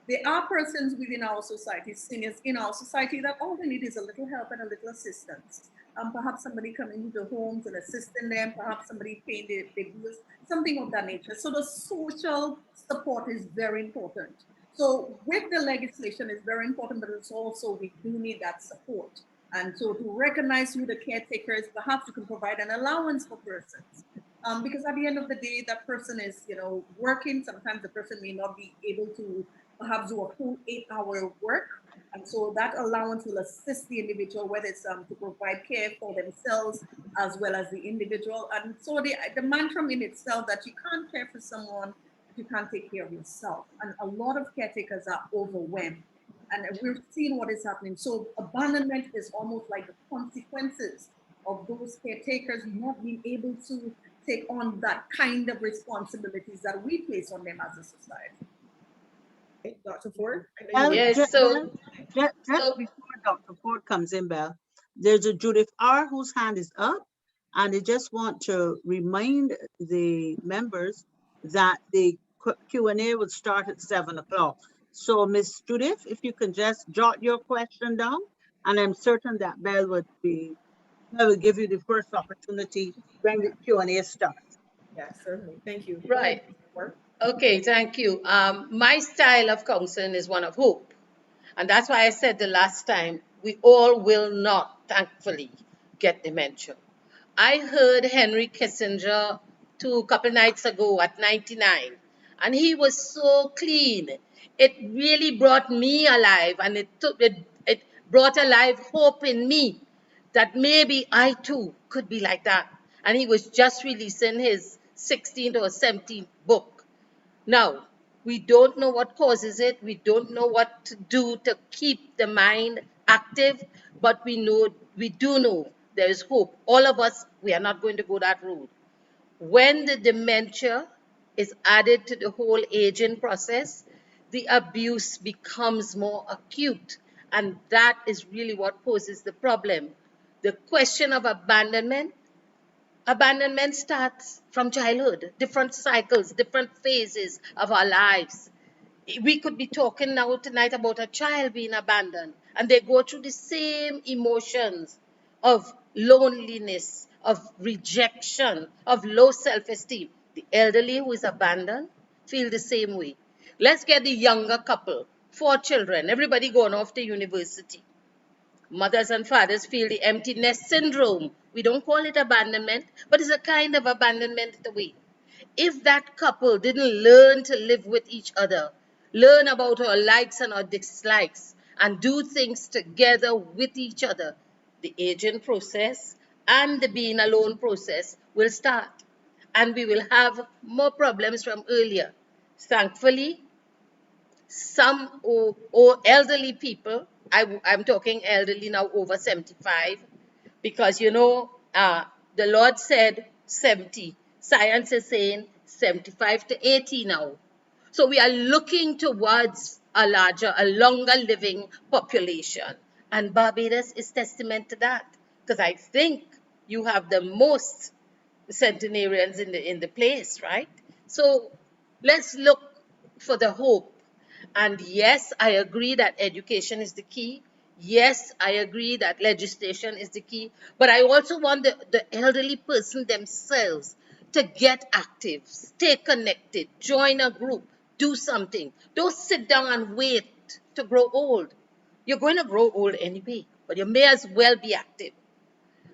There are persons within our society, seniors in our society, that all they need is a little help and a little assistance. Perhaps somebody coming into homes and assisting them, perhaps somebody paying their bills, something of that nature. So the social support is very important. So with the legislation is very important, but it's also, we do need that support. And so to recognize who the caretaker is, perhaps you can provide an allowance for persons. Because at the end of the day, that person is, working. Sometimes the person may not be able to perhaps do a full 8-hour work. And so that allowance will assist the individual, whether it's to provide care for themselves as well as the individual. And so the mantra in itself that you can't care for someone if you can't take care of yourself. And a lot of caretakers are overwhelmed. And we're seeing what is happening. So abandonment is almost like the consequences of those caretakers not being able to take on that kind of responsibilities that we place on them as a society. Okay, Dr. Forde? I know you Well, were- Yes, just so before Dr. Forde comes in, Belle, there's a Judith R. whose hand is up, and I just want to remind the members that the Q&A will start at 7 o'clock. So, Miss Judith, if you can just jot your question down, and I'm certain that Belle will give you the first opportunity when the Q&A starts. Yes, certainly. Thank you. Go ahead, right. Dr. Forde. Okay, thank you. My style of counseling is one of hope. And that's why I said the last time, we all will not, thankfully, get dementia. I heard Henry Kissinger a couple nights ago at 99, and he was so clean. It really brought me alive, and it brought alive hope in me that maybe I too could be like that. And he was just releasing his 16th or 17th book. Now, we don't know what causes it. We don't know what to do to keep the mind active, but we do know there is hope. All of us, we are not going to go that route. When the dementia is added to the whole aging process, the abuse becomes more acute. And that is really what poses the problem. The question of abandonment starts from childhood, different cycles, different phases of our lives. We could be talking now tonight about a child being abandoned, and they go through the same emotions of loneliness, of rejection, of low self-esteem. The elderly who is abandoned feel the same way. Let's get the younger couple, 4 children, everybody going off to university. Mothers and fathers feel the empty nest syndrome. We don't call it abandonment, but it's a kind of abandonment in a way. If that couple didn't learn to live with each other, learn about our likes and our dislikes, and do things together with each other, the aging process and the being alone process will start. And we will have more problems from earlier. Thankfully, some or elderly people, I'm talking elderly now over 75, because the Lord said 70. Science is saying 75 to 80 now. So we are looking towards a longer living population. And Barbados is testament to that. Because I think you have the most centenarians in the place, right? So let's look for the hope. And yes, I agree that education is the key. Yes, I agree that legislation is the key. But I also want the elderly person themselves to get active, stay connected, join a group, do something. Don't sit down and wait to grow old. You're going to grow old anyway, but you may as well be active.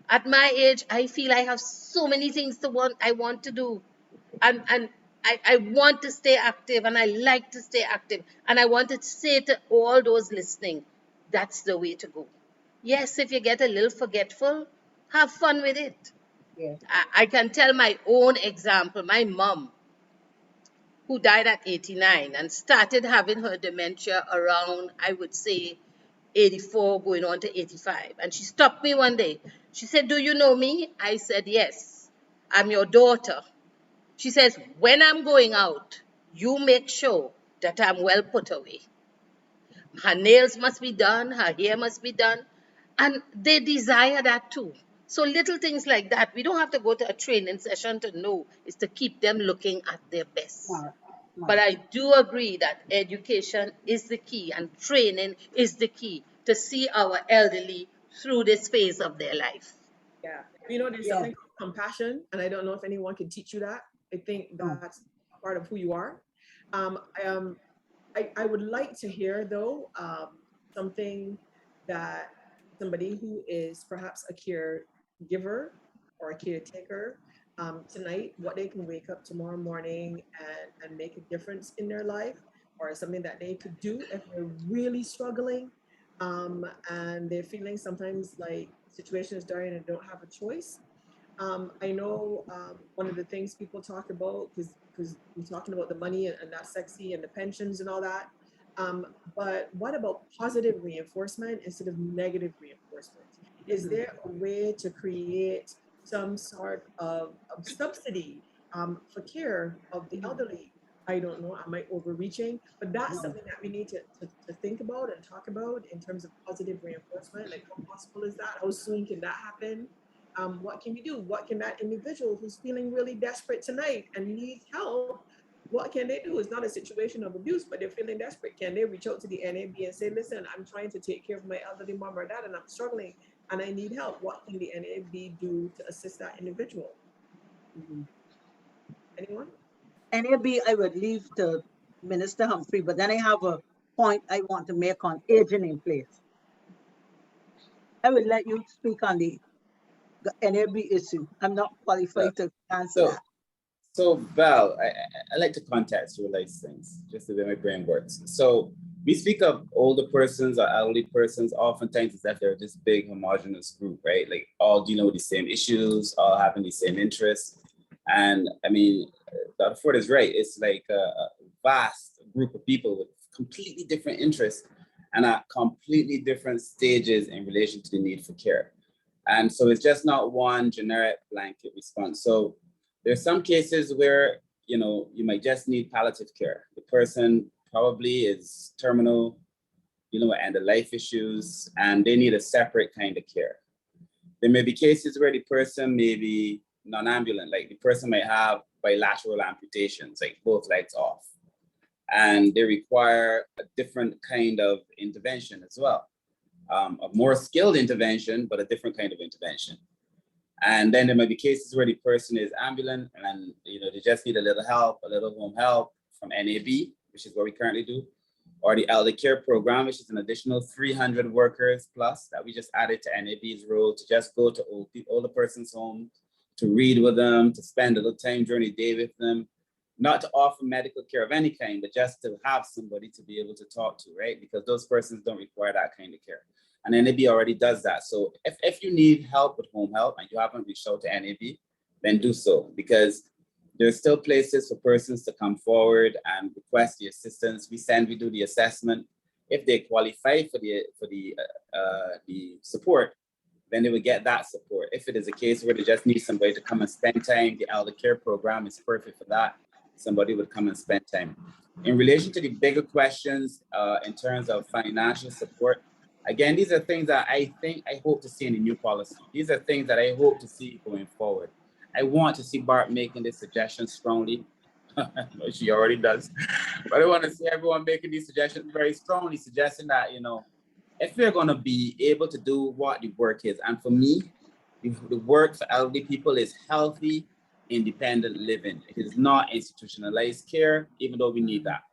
At my age, I feel I have so many things I want to do. And I want to stay active, and I like to stay active. And I want to say to all those listening, that's the way to go. Yes, if you get a little forgetful, have fun with it. Yeah. I can tell my own example. My mom, who died at 89 and started having her dementia around, I would say, 84 going on to 85. And she stopped me one day. She said, "Do you know me?" I said, "Yes, I'm your daughter." She says, "When I'm going out, you make sure that I'm well put away." Her nails must be done, her hair must be done, and they desire that too. So little things like that, we don't have to go to a training session to know, is to keep them looking at their best. Smart, But smart. I do agree that education is the key and training is the key to see our elderly through this phase of their life. Yeah. There's Yeah. something called compassion, and I don't know if anyone can teach you that. I think Mm. that's part of who you are. Um, I, um, I would like to hear, though, something that somebody who is perhaps a caregiver or a caretaker tonight, what they can wake up tomorrow morning and make a difference in their life, or something that they could do if they're really struggling and they're feeling sometimes like the situation is dire and they don't have a choice. I know one of the things people talk about, because we're talking about the money and that's sexy and the pensions and all that. But what about positive reinforcement instead of negative reinforcement? Is there a way to create some sort of subsidy for care of the elderly? I don't know, am I overreaching? But that's something that we need to think about and talk about in terms of positive reinforcement. Like, how possible is that? How soon can that happen? What can we do? What can that individual who's feeling really desperate tonight and needs help, what can they do? It's not a situation of abuse, but they're feeling desperate. Can they reach out to the NAB and say, listen, I'm trying to take care of my elderly mom or dad and I'm struggling and I need help. What can the NAB do to assist that individual? Anyone? NAB, I would leave to Minister Humphrey, but then I have a point I want to make on aging in place. I will let you speak on the NAB issue. I'm not qualified to answer that. So Belle, I like to contextualize things, just the way my brain works. So we speak of older persons or elderly persons oftentimes as if they're this big homogenous group, right? Like all dealing with the same issues, all having the same interests. And I mean, Dr. Forde is right. It's like a vast group of people with completely different interests and at completely different stages in relation to the need for care. And so it's just not one generic blanket response. So there's some cases where, you know, you might just need palliative care. The person probably is terminal, you know, and the life issues, and they need a separate kind of care. There may be cases where the person may be non-ambulant, like the person might have bilateral amputations, like both legs off, and they require a different kind of intervention as well. A more skilled intervention, but a different kind of intervention. And then there might be cases where the person is ambulant and, you know, they just need a little help, a little home help from NAB, which is what we currently do, or the elder care program, which is an additional 300 workers plus that we just added to NAB's role to just go to older person's home, to read with them, to spend a little time during the day with them, not to offer medical care of any kind, but just to have somebody to be able to talk to, right? Because those persons don't require that kind of care. And NAB already does that. So if you need help with home help and you haven't reached out to NAB, then do so, because there's still places for persons to come forward and request the assistance. We do the assessment. If they qualify for the support, then they will get that support. If it is a case where they just need somebody to come and spend time, the elder care program is perfect for that. Somebody would come and spend time. In relation to the bigger questions, in terms of financial support, again, these are things that I hope to see in the new policy. These are things that I hope to see going forward. I want to see Barp making this suggestion strongly. She already does. But I want to see everyone making these suggestions very strongly, suggesting that, you know, if we're going to be able to do what the work is, and for me, the work for elderly people is healthy, independent living. It is not institutionalized care, even though we need that.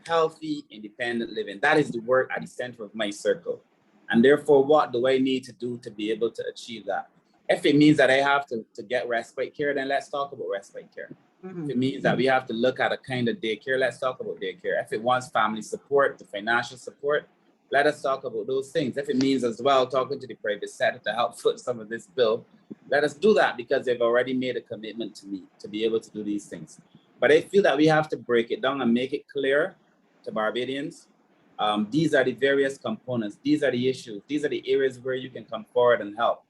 Healthy, independent living. That is the work at the center of my circle. And therefore, what do I need to do to be able to achieve that? If it means that I have to get respite care, then let's talk about respite care. If it means that we have to look at a kind of daycare, let's talk about daycare. If it wants family support, the financial support, let us talk about those things. If it means as well talking to the private sector to help foot some of this bill, let us do that, because they've already made a commitment to me to be able to do these things. But I feel that we have to break it down and make it clear to Barbadians. These are the various components. These are the issues. These are the areas where you can come forward and help.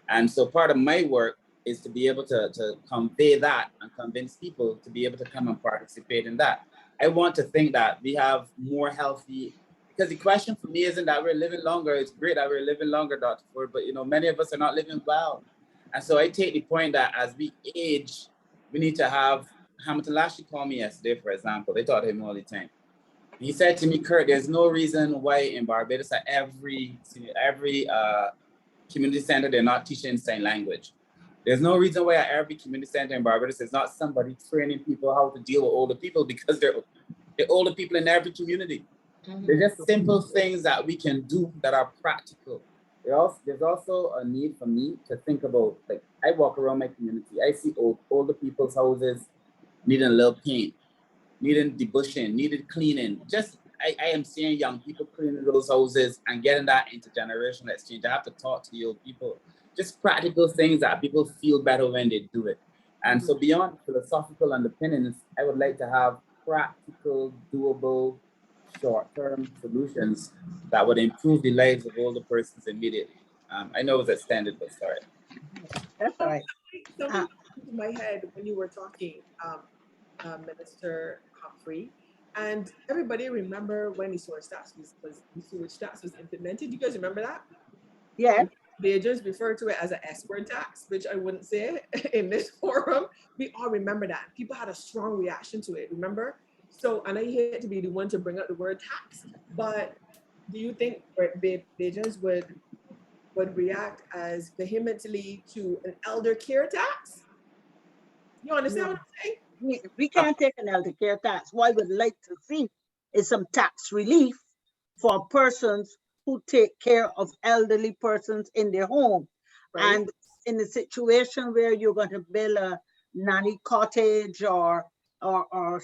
And so part of my work is to be able to convey that and convince people to be able to come and participate in that. I want to think that we have more healthy, because the question for me isn't that we're living longer. It's great that we're living longer, Dr. Forde, but you know, many of us are not living well. And so I take the point that as we age, we need to have, Hamilton Lashley called me yesterday, for example. They taught him all the time. He said to me, Kirk, there's no reason why in Barbados at every community center, they're not teaching sign language. There's no reason why at every community center in Barbados there's not somebody training people how to deal with older people, because they're older people in every community. They're just simple things that we can do that are practical. There's also a need for me to think about, like, I walk around my community, I see older people's houses needing a little paint, needing debushing, needed cleaning. Just, I am seeing young people cleaning those houses and getting that intergenerational exchange. I have to talk to the old people. Just practical things that people feel better when they do it. And so beyond philosophical underpinnings, I would like to have practical, doable, short-term solutions that would improve the lives of all the persons immediately. I know it was extended, but sorry. That's all right. Something came into my head when you were talking, Minister Humphrey, and everybody remember when the sewage tax was implemented. You guys remember that? Yeah. They just refer to it as an S-word tax, which I wouldn't say in this forum. We all remember that. People had a strong reaction to it, remember? So, and I hate to be the one to bring up the word tax, but do you think Bajans would react as vehemently to an elder care tax? You understand what I'm saying? We can't take an elder care tax. What I would like to see is some tax relief for persons who take care of elderly persons in their home. Right. And in a situation where you're going to build a nanny cottage or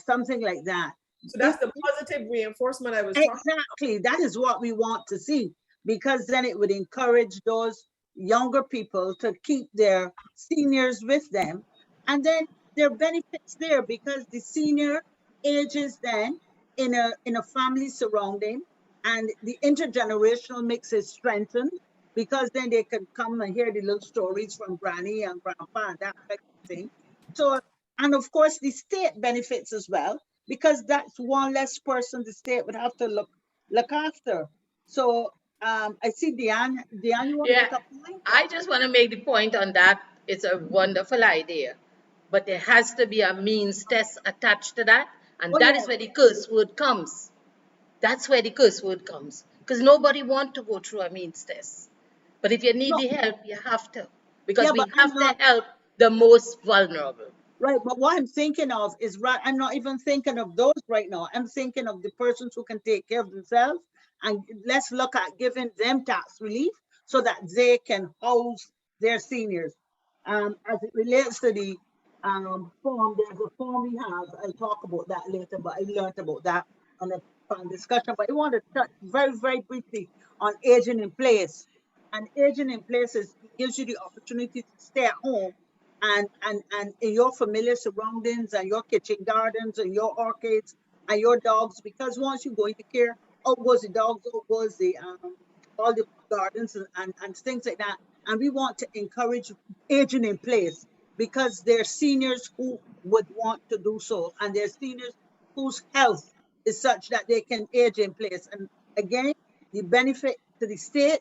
something like that. So that's the positive reinforcement I was talking about. Exactly. That is what we want to see, because then it would encourage those younger people to keep their seniors with them. And then there are benefits there because the senior ages then in a family surrounding, and the intergenerational mix is strengthened because then they can come and hear the little stories from granny and grandpa and that kind of thing. So, and of course the state benefits as well, because that's one less person the state would have to look after. So I see Diane, you want to Yeah, make a point? I just want to make the point on that. It's a wonderful idea, but there has to be a means test attached to that, and Oh, that yeah. is where the curse word comes. That's where the curse word comes, because nobody want to go through a means test. But if you need No, the help, you have to, because yeah, but we I'm have to not help the most vulnerable. right. But what I'm thinking of is right. I'm not even thinking of those right now. I'm thinking of the persons who can take care of themselves, and let's look at giving them tax relief so that they can house their seniors. As it relates to the form, there's a form we have. I'll talk about that later, but I learned about that on a fun discussion. But I want to touch very, very briefly on aging in place. And aging in place gives you the opportunity to stay at home and in your familiar surroundings and your kitchen gardens and your orchids and your dogs, because once you go into care, out goes the dogs, out goes the all the gardens and things like that. And we want to encourage aging in place because there are seniors who would want to do so, and there are seniors whose health is such that they can age in place. And again, the benefit to the state,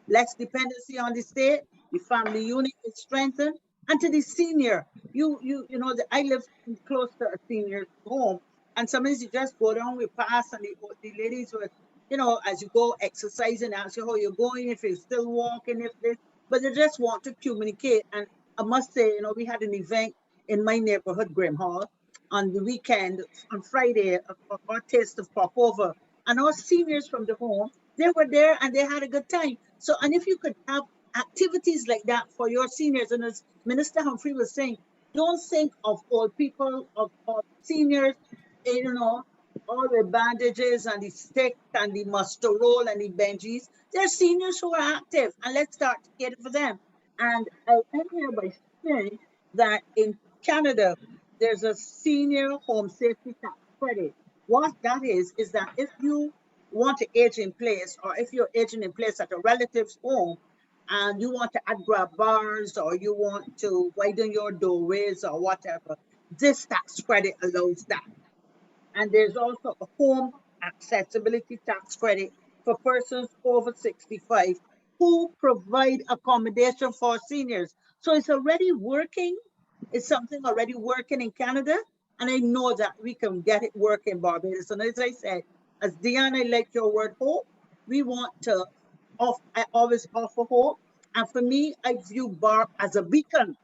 less dependency on the state, the family unit is strengthened, and to the senior, you know that I live close to a senior's home, and sometimes you just go down, we pass, and the ladies would, you know, as you go exercising, ask you how you're going, if you're still walking, if this, but they just want to communicate. And I must say, you know, we had an event in my neighborhood, Grim Hall, on the weekend, on Friday, our taste of popover, and our seniors from the home, they were there and they had a good time. So, and if you could have activities like that for your seniors, and as Minister Humphrey was saying, don't think of old people, of seniors, you know, all the bandages and the sticks and the muster roll and the Benjis. There are seniors who are active, and let's start to cater for them. And I'll end here by saying that in Canada, there's a senior home safety tax credit. What that is that if you want to age in place, or if you're aging in place at a relative's home, and you want to add grab bars, or you want to widen your doorways or whatever, this tax credit allows that. And there's also a home accessibility tax credit for persons over 65 who provide accommodation for seniors. So it's already working. It's something already working in Canada. And I know that we can get it working in Barbados. And as I said, as Deanna, I like your word hope, we want to I always offer hope. And for me, I view Barp as a beacon.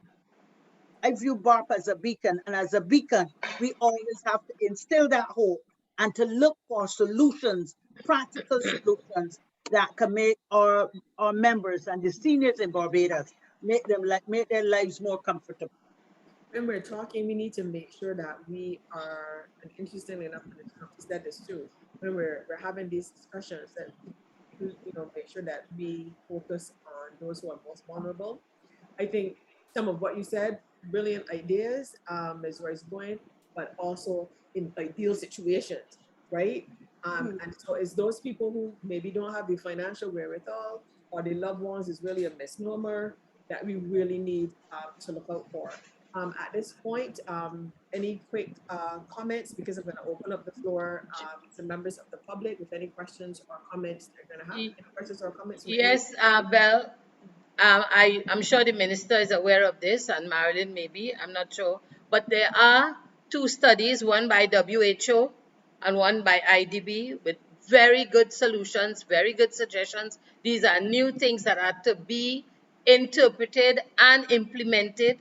I view Barp as a beacon, and as a beacon, we always have to instill that hope and to look for solutions, practical solutions that can make our members and the seniors in Barbados make their lives more comfortable. When we're talking, we need to make sure that we are, and interestingly enough, you said this too, when we're having these discussions, that you know, make sure that we focus on those who are most vulnerable. I think some of what you said, brilliant ideas, is where it's going, but also in ideal situations, right? And so it's those people who maybe don't have the financial wherewithal or the loved ones is really a misnomer that we really need to look out for. At this point, any quick comments, because I'm going to open up the floor to members of the public with any questions or comments they're going to have. Ye- Any questions or comments from anyone? Yes, Belle, I'm sure the minister is aware of this, and Marilyn maybe, I'm not sure. But there are two studies, one by WHO and one by IDB, with very good solutions, very good suggestions. These are new things that are to be interpreted and implemented.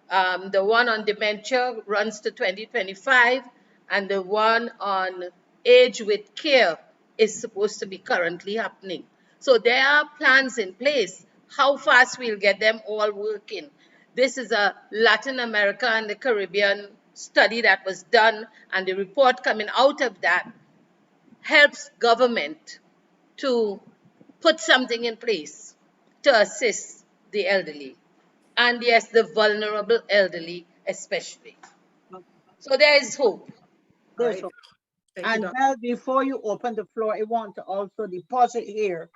The one on dementia runs to 2025, and the one on age with care is supposed to be currently happening. So there are plans in place. How fast we'll get them all working. This is a Latin America and the Caribbean study that was done, and the report coming out of that helps government to put something in place to assist the elderly. And yes, the vulnerable elderly especially. So there is hope. All There's right. hope. Thank you, And Dr. Belle, before you open the floor, I want to also deposit here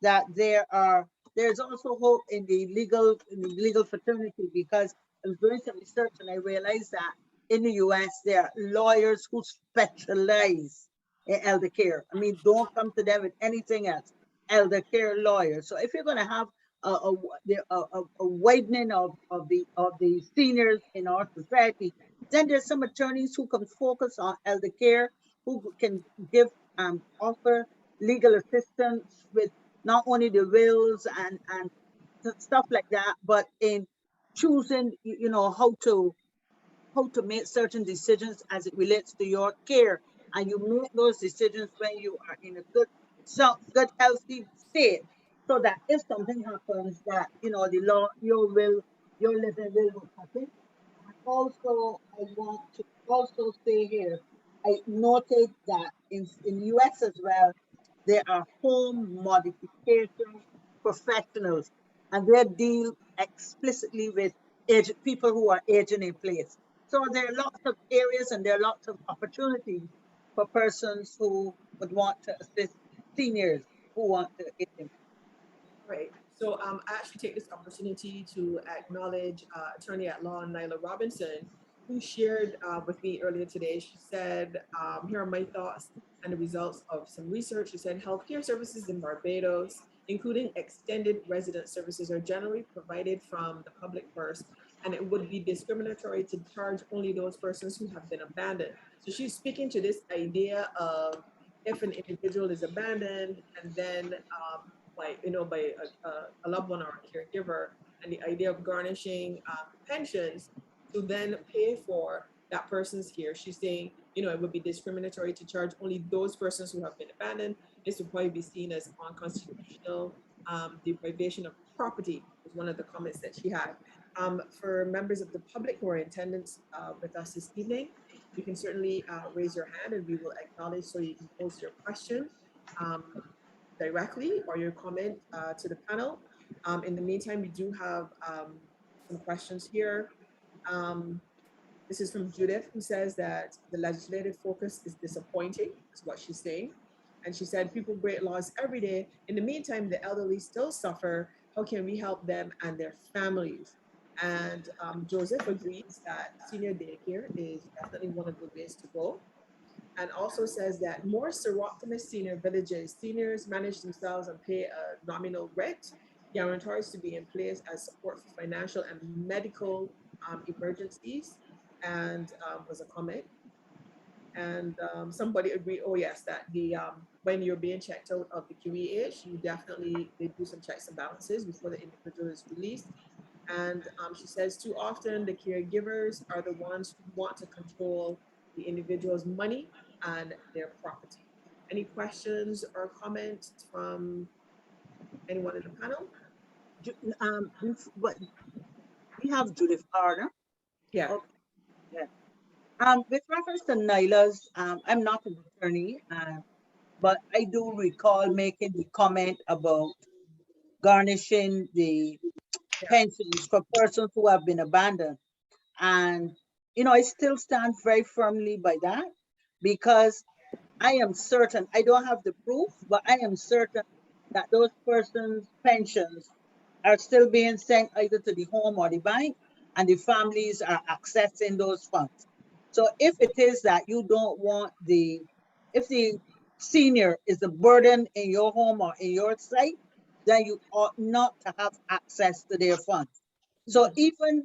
that there's also hope in the legal fraternity, because I was doing some research and I realized that in the US there are lawyers who specialize in elder care. I mean, don't come to them with anything else. Elder care lawyers. So if you're going to have a widening of the seniors in our society, then there's some attorneys who can focus on elder care, who can give offer legal assistance with not only the wills and stuff like that, but in choosing, how to make certain decisions as it relates to your care. And you make those decisions when you are in a good healthy state, so that if something happens, that the law, your living will will happen. Also, I want to also say here, I noted that in the US as well, there are home modification professionals, and they deal explicitly with people who are aging in place. So there are lots of areas and there are lots of opportunities for persons who would want to assist seniors who want to age in. Right. So I actually take this opportunity to acknowledge attorney at law Nyla Robinson, who shared with me earlier today. She said, here are my thoughts and the results of some research. She said healthcare services in Barbados, including extended resident services, are generally provided from the public purse, and it would be discriminatory to charge only those persons who have been abandoned. So she's speaking to this idea of if an individual is abandoned and then by a loved one or a caregiver, and the idea of garnishing pensions to then pay for that person's care. She's saying, it would be discriminatory to charge only those persons who have been abandoned. This would probably be seen as unconstitutional. Deprivation of property was one of the comments that she had. For members of the public who are in attendance with us this evening, you can certainly raise your hand and we will acknowledge, so you can pose your question directly or your comment to the panel. In the meantime, we do have some questions here. This is from Judith, who says that the legislative focus is disappointing, is what she's saying. And she said, people break laws every day. In the meantime, the elderly still suffer. How can we help them and their families? And Joseph agrees that senior daycare is definitely one of the ways to go, and also says that more seroptimus senior villages, seniors manage themselves and pay a nominal rent, guarantors to be in place as support for financial and medical emergencies, and was a comment. And somebody agreed, oh yes, that the when you're being checked out of the QEH, they do some checks and balances before the individual is released. And she says too often the caregivers are the ones who want to control the individual's money and their property. Any questions or comments from anyone in the panel? But we have Judith Arner. Yeah. Okay. Yeah. With reference to Nyla's, I'm not an attorney, but I do recall making the comment about garnishing the pensions for persons who have been abandoned. And, I still stand very firmly by that, because I am certain, I don't have the proof, but I am certain that those persons' pensions are still being sent either to the home or the bank, and the families are accessing those funds. So if it is that you don't want if the senior is a burden in your home or in your site, then you ought not to have access to their funds. So even,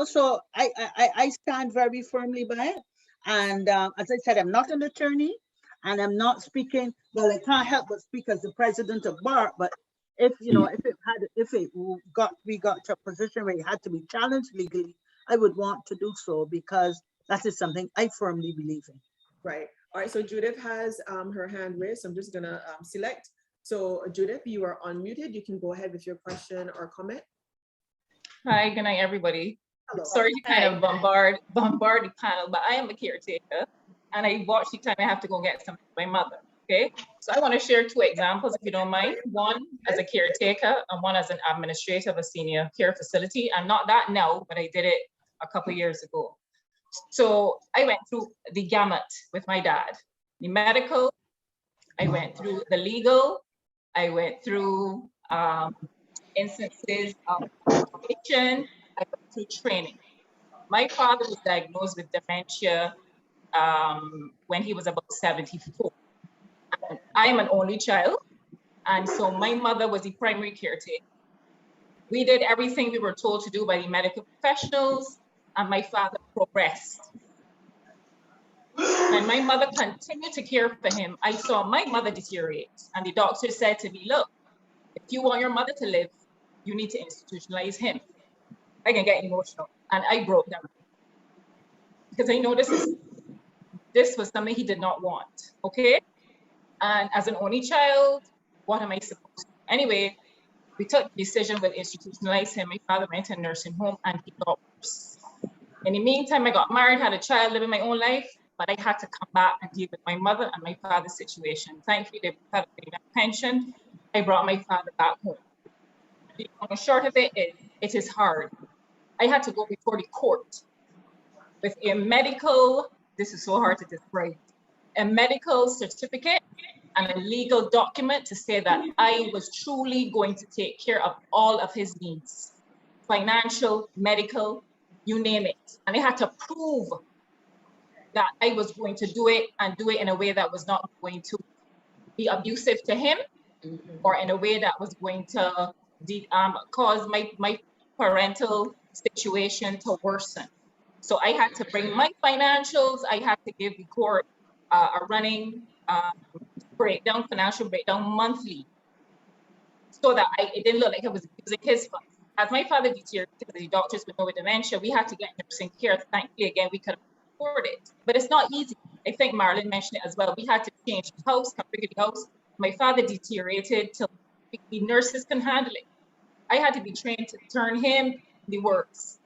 so I stand very firmly by it. And as I said, I'm not an attorney and I'm not speaking, well, I can't help but speak as the president of Barp, but if, we got to a position where it had to be challenged legally, I would want to do so because that is something I firmly believe in. Right. All right. So Judith has her hand raised. So I'm just going to select. So Judith, you are unmuted. You can go ahead with your question or comment. Hi, good night, everybody. Hello. Sorry to kind of bombard the panel, but I am a caretaker and I watch the time I have to go get something for my mother, okay? So I want to share two examples, if you don't mind. One as a caretaker and one as an administrator of a senior care facility. I'm not that now, but I did it a couple of years ago. So I went through the gamut with my dad, the medical, I went through the legal, I went through instances of education, I went through training. My father was diagnosed with dementia when he was about 74. And I am an only child, and so my mother was the primary caretaker. We did everything we were told to do by the medical professionals, and my father progressed. And my mother continued to care for him. I saw my mother deteriorate, and the doctor said to me, look, if you want your mother to live, you need to institutionalize him. I can get emotional, and I broke down because I know this was something he did not want, okay? And as an only child, what am I supposed to do? Anyway, we took the decision with institutionalize him. My father went to a nursing home and he got worse. In the meantime, I got married, had a child, living my own life, but I had to come back and deal with my mother and my father's situation. Thankfully, they had a pension. I brought my father back home. The short of it is hard. I had to go before the court with a medical, this is so hard to describe, a medical certificate and a legal document to say that I was truly going to take care of all of his needs, financial, medical, you name it. And I had to prove that I was going to do it and do it in a way that was not going to be abusive to him or in a way that was going to cause my parental situation to worsen. So I had to bring my financials. I had to give the court a running financial breakdown monthly, so that it didn't look like I was using his funds. As my father deteriorated, the doctors would know with dementia, we had to get nursing care. Thankfully, again, we could afford it, but it's not easy. I think Marilyn mentioned it as well. We had to change the house, configure the house. My father deteriorated till the nurses can handle it. I had to be trained to turn him the works.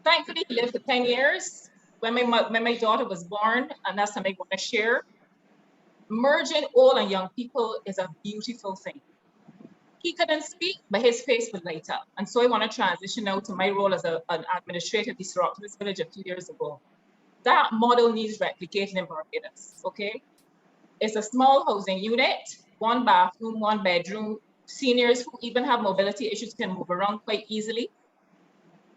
Thankfully, he lived for 10 years. When my daughter was born, and that's something I want to share, merging old and young people is a beautiful thing. He couldn't speak, but his face would light up. And so I want to transition now to my role as an administrator of the Soroctors Village a few years ago. That model needs replicated in Barbados, okay? It's a small housing unit, 1 bathroom, 1 bedroom. Seniors who even have mobility issues can move around quite easily.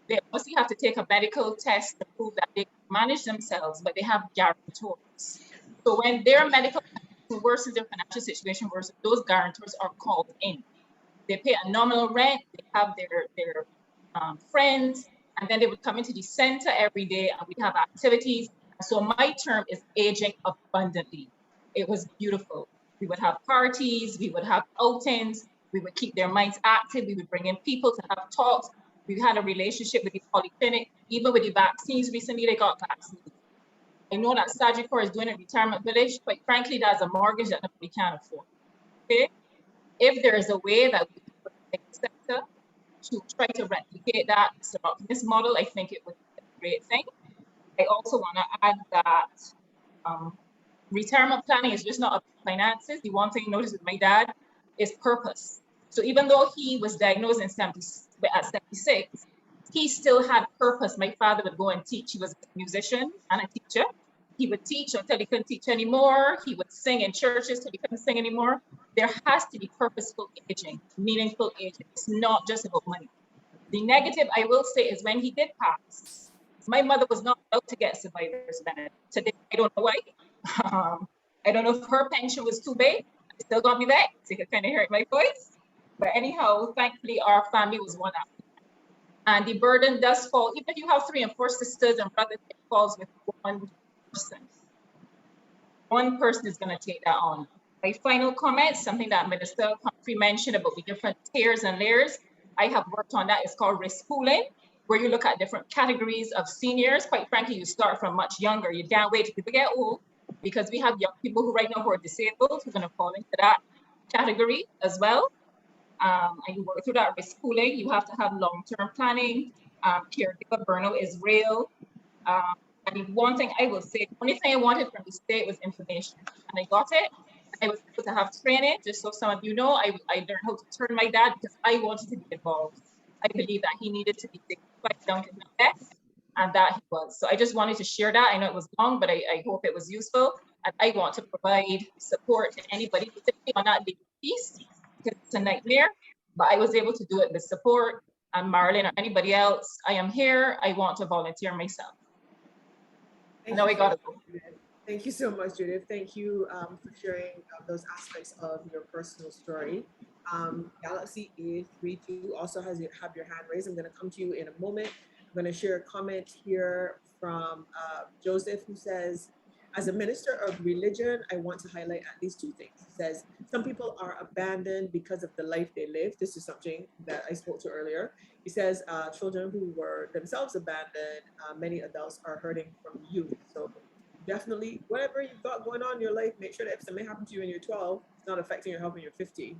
They obviously have to take a medical test to prove that they can manage themselves, but they have guarantors. So when their medical worsens, their financial situation worsens, those guarantors are called in. They pay a nominal rent, they have their friends, and then they would come into the center every day and we'd have activities. So my term is aging abundantly. It was beautiful. We would have parties, we would have outings, we would keep their minds active, we would bring in people to have talks. We had a relationship with the polyclinic, even with the vaccines. Recently, they got vaccinated. I know that Sagicor is doing a retirement village, but frankly, that's a mortgage that nobody can afford. Okay? If there is a way that we can take the sector to try to replicate that this model, I think it would be a great thing. I also want to add that retirement planning is just not about finances. The one thing I noticed with my dad is purpose. So even though he was diagnosed at 76, he still had purpose. My father would go and teach. He was a musician and a teacher. He would teach until he couldn't teach anymore. He would sing in churches till he couldn't sing anymore. There has to be purposeful aging, meaningful aging. It's not just about money. The negative, I will say, is when he did pass, my mother was not allowed to get survivor's benefit. Today, I don't know why. I don't know if her pension was too big. It still got me back. So you can kind of hear it in my voice. But anyhow, thankfully, our family was one up. And the burden does fall, even if you have 3 and 4 sisters and brothers, it falls with one person. One person is going to take that on. My final comment, something that Minister Humphrey mentioned about the different tiers and layers. I have worked on that. It's called risk pooling, where you look at different categories of seniors. Quite frankly, you start from much younger. You can't wait till people get old, because we have young people who right now who are disabled who are going to fall into that category as well. And you work through that risk pooling. You have to have long-term planning. Caregiver burnout is real. And the one thing I will say, the only thing I wanted from the state was information, and I got it. I was able to have training, just so some of you know, I learned how to turn my dad because I wanted to be involved. I believe that he needed to be dignified down to the best, and that he was. So I just wanted to share that. I know it was long, but I hope it was useful. And I want to provide support to anybody, particularly on that legal piece, because it's a nightmare. But I was able to do it with support. And Marilyn or anybody else, I am here. I want to volunteer myself. Thank I know you we got to go. Thank you so much, Judith. Thank you for sharing those aspects of your personal story. Galaxy A32 also have your hand raised. I'm going to come to you in a moment. I'm going to share a comment here from Joseph, who says, as a minister of religion, I want to highlight at least 2 things. He says, some people are abandoned because of the life they live. This is something that I spoke to earlier. He says, children who were themselves abandoned, many adults are hurting from youth. So definitely, whatever you've got going on in your life, make sure that if something happened to you when you're 12, it's not affecting your health when you're 50.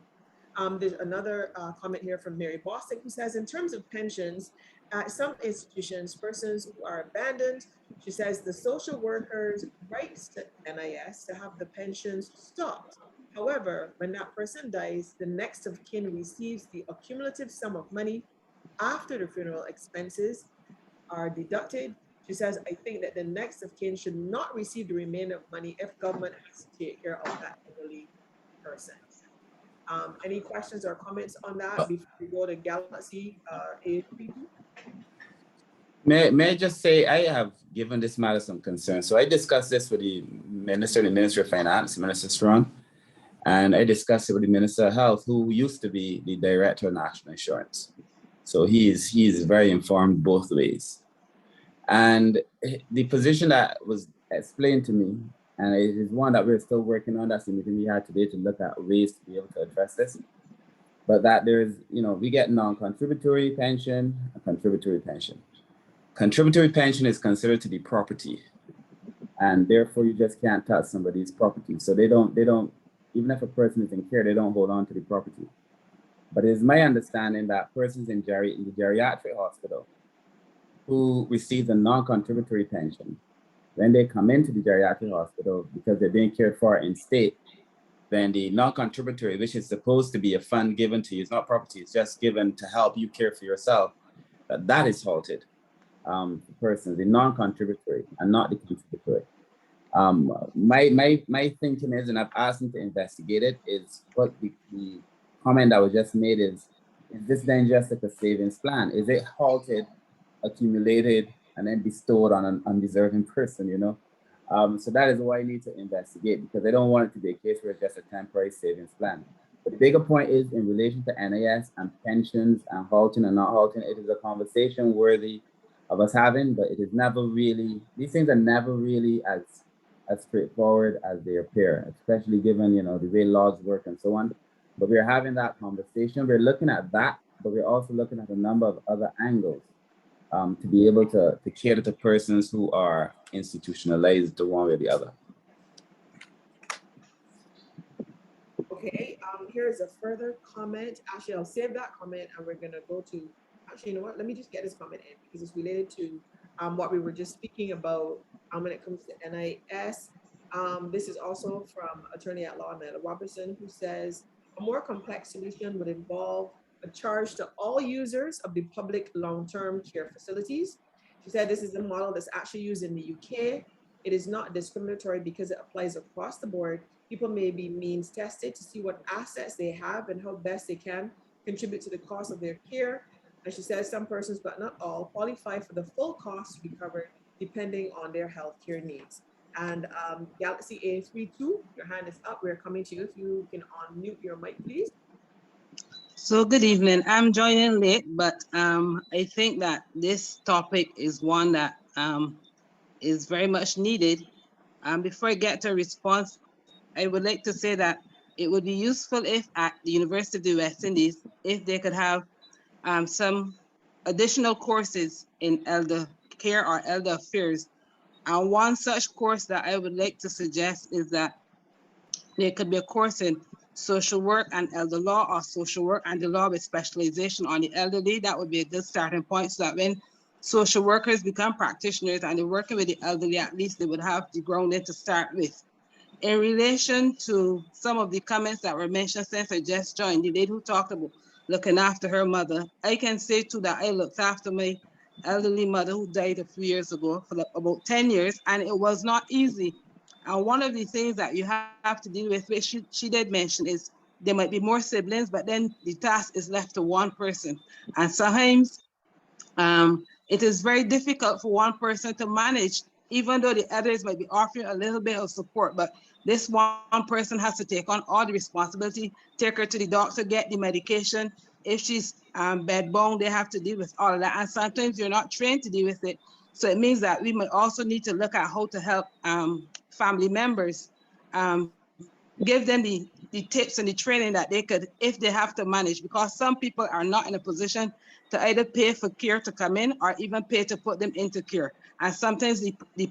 There's another comment here from Mary Bostic, who says, in terms of pensions, at some institutions, persons who are abandoned, she says, the social workers rights to NIS to have the pensions stopped. However, when that person dies, the next of kin receives the accumulative sum of money after the funeral expenses are deducted. She says, I think that the next of kin should not receive the remainder of money if government has to take care of that elderly person. Any questions or comments on that before we go to Galaxy A32? May I just say, I have given this matter some concern. So I discussed this with the Minister of Finance, Minister Strong, and I discussed it with the Minister of Health, who used to be the Director of National Insurance. So he is very informed both ways. And the position that was explained to me, and it is one that we're still working on, that's the meeting we had today to look at ways to be able to address this. But that there's, we get non-contributory pension, a contributory pension. Contributory pension is considered to be property, and therefore you just can't touch somebody's property. So they don't, even if a person is in care, they don't hold on to the property. But it is my understanding that persons in the geriatric hospital who receive a non-contributory pension, when they come into the geriatric hospital because they're being cared for in state, then the non-contributory, which is supposed to be a fund given to you, it's not property, it's just given to help you care for yourself, that is halted. Persons, the non-contributory and not the contributory. My thinking is, and I've asked him to investigate it, is what the comment that was just made is this then just like a savings plan? Is it halted, accumulated, and then bestowed on an undeserving person, So that is why I need to investigate, because I don't want it to be a case where it's just a temporary savings plan. But the bigger point is in relation to NIS and pensions and halting and not halting, it is a conversation worthy of us having, but it is never really, these things are never really as straightforward as they appear, especially given, the way laws work and so on. But we're having that conversation. We're looking at that, but we're also looking at a number of other angles to be able to cater to persons who are institutionalized to one way or the other. Okay, here's a further comment. Actually, I'll save that comment and we're gonna go to, actually, you know what? Let me just get this comment in because it's related to what we were just speaking about when it comes to NIS. This is also from Attorney at Law Nella Robertson, who says a more complex solution would involve a charge to all users of the public long-term care facilities. She said this is a model that's actually used in the UK. It is not discriminatory because it applies across the board. People may be means tested to see what assets they have and how best they can contribute to the cost of their care. And she says some persons, but not all, qualify for the full cost to be covered depending on their healthcare needs. And Galaxy A32, your hand is up. We're coming to you. If you can unmute your mic, please. So good evening. I'm joining late, but I think that this topic is one that is very much needed. Before I get to a response, I would like to say that it would be useful if at the University of the West Indies, if they could have some additional courses in elder care or elder affairs. And one such course that I would like to suggest is that there could be a course in social work and elder law, or social work and the law with specialization on the elderly. That would be a good starting point, so that when social workers become practitioners and they're working with the elderly, at least they would have the grounding to start with. In relation to some of the comments that were mentioned since I just joined, the lady who talked about looking after her mother, I can say too that I looked after my elderly mother who died a few years ago for about 10 years, and it was not easy. And one of the things that you have to deal with, which she did mention, is there might be more siblings, but then the task is left to one person. And sometimes it is very difficult for one person to manage, even though the others might be offering a little bit of support. But this one person has to take on all the responsibility, take her to the doctor, get the medication. If she's bedbound, they have to deal with all of that. And sometimes you're not trained to deal with it. So it means that we might also need to look at how to help family members, give them the tips and the training that they could, if they have to manage, because some people are not in a position to either pay for care to come in or even pay to put them into care. And sometimes the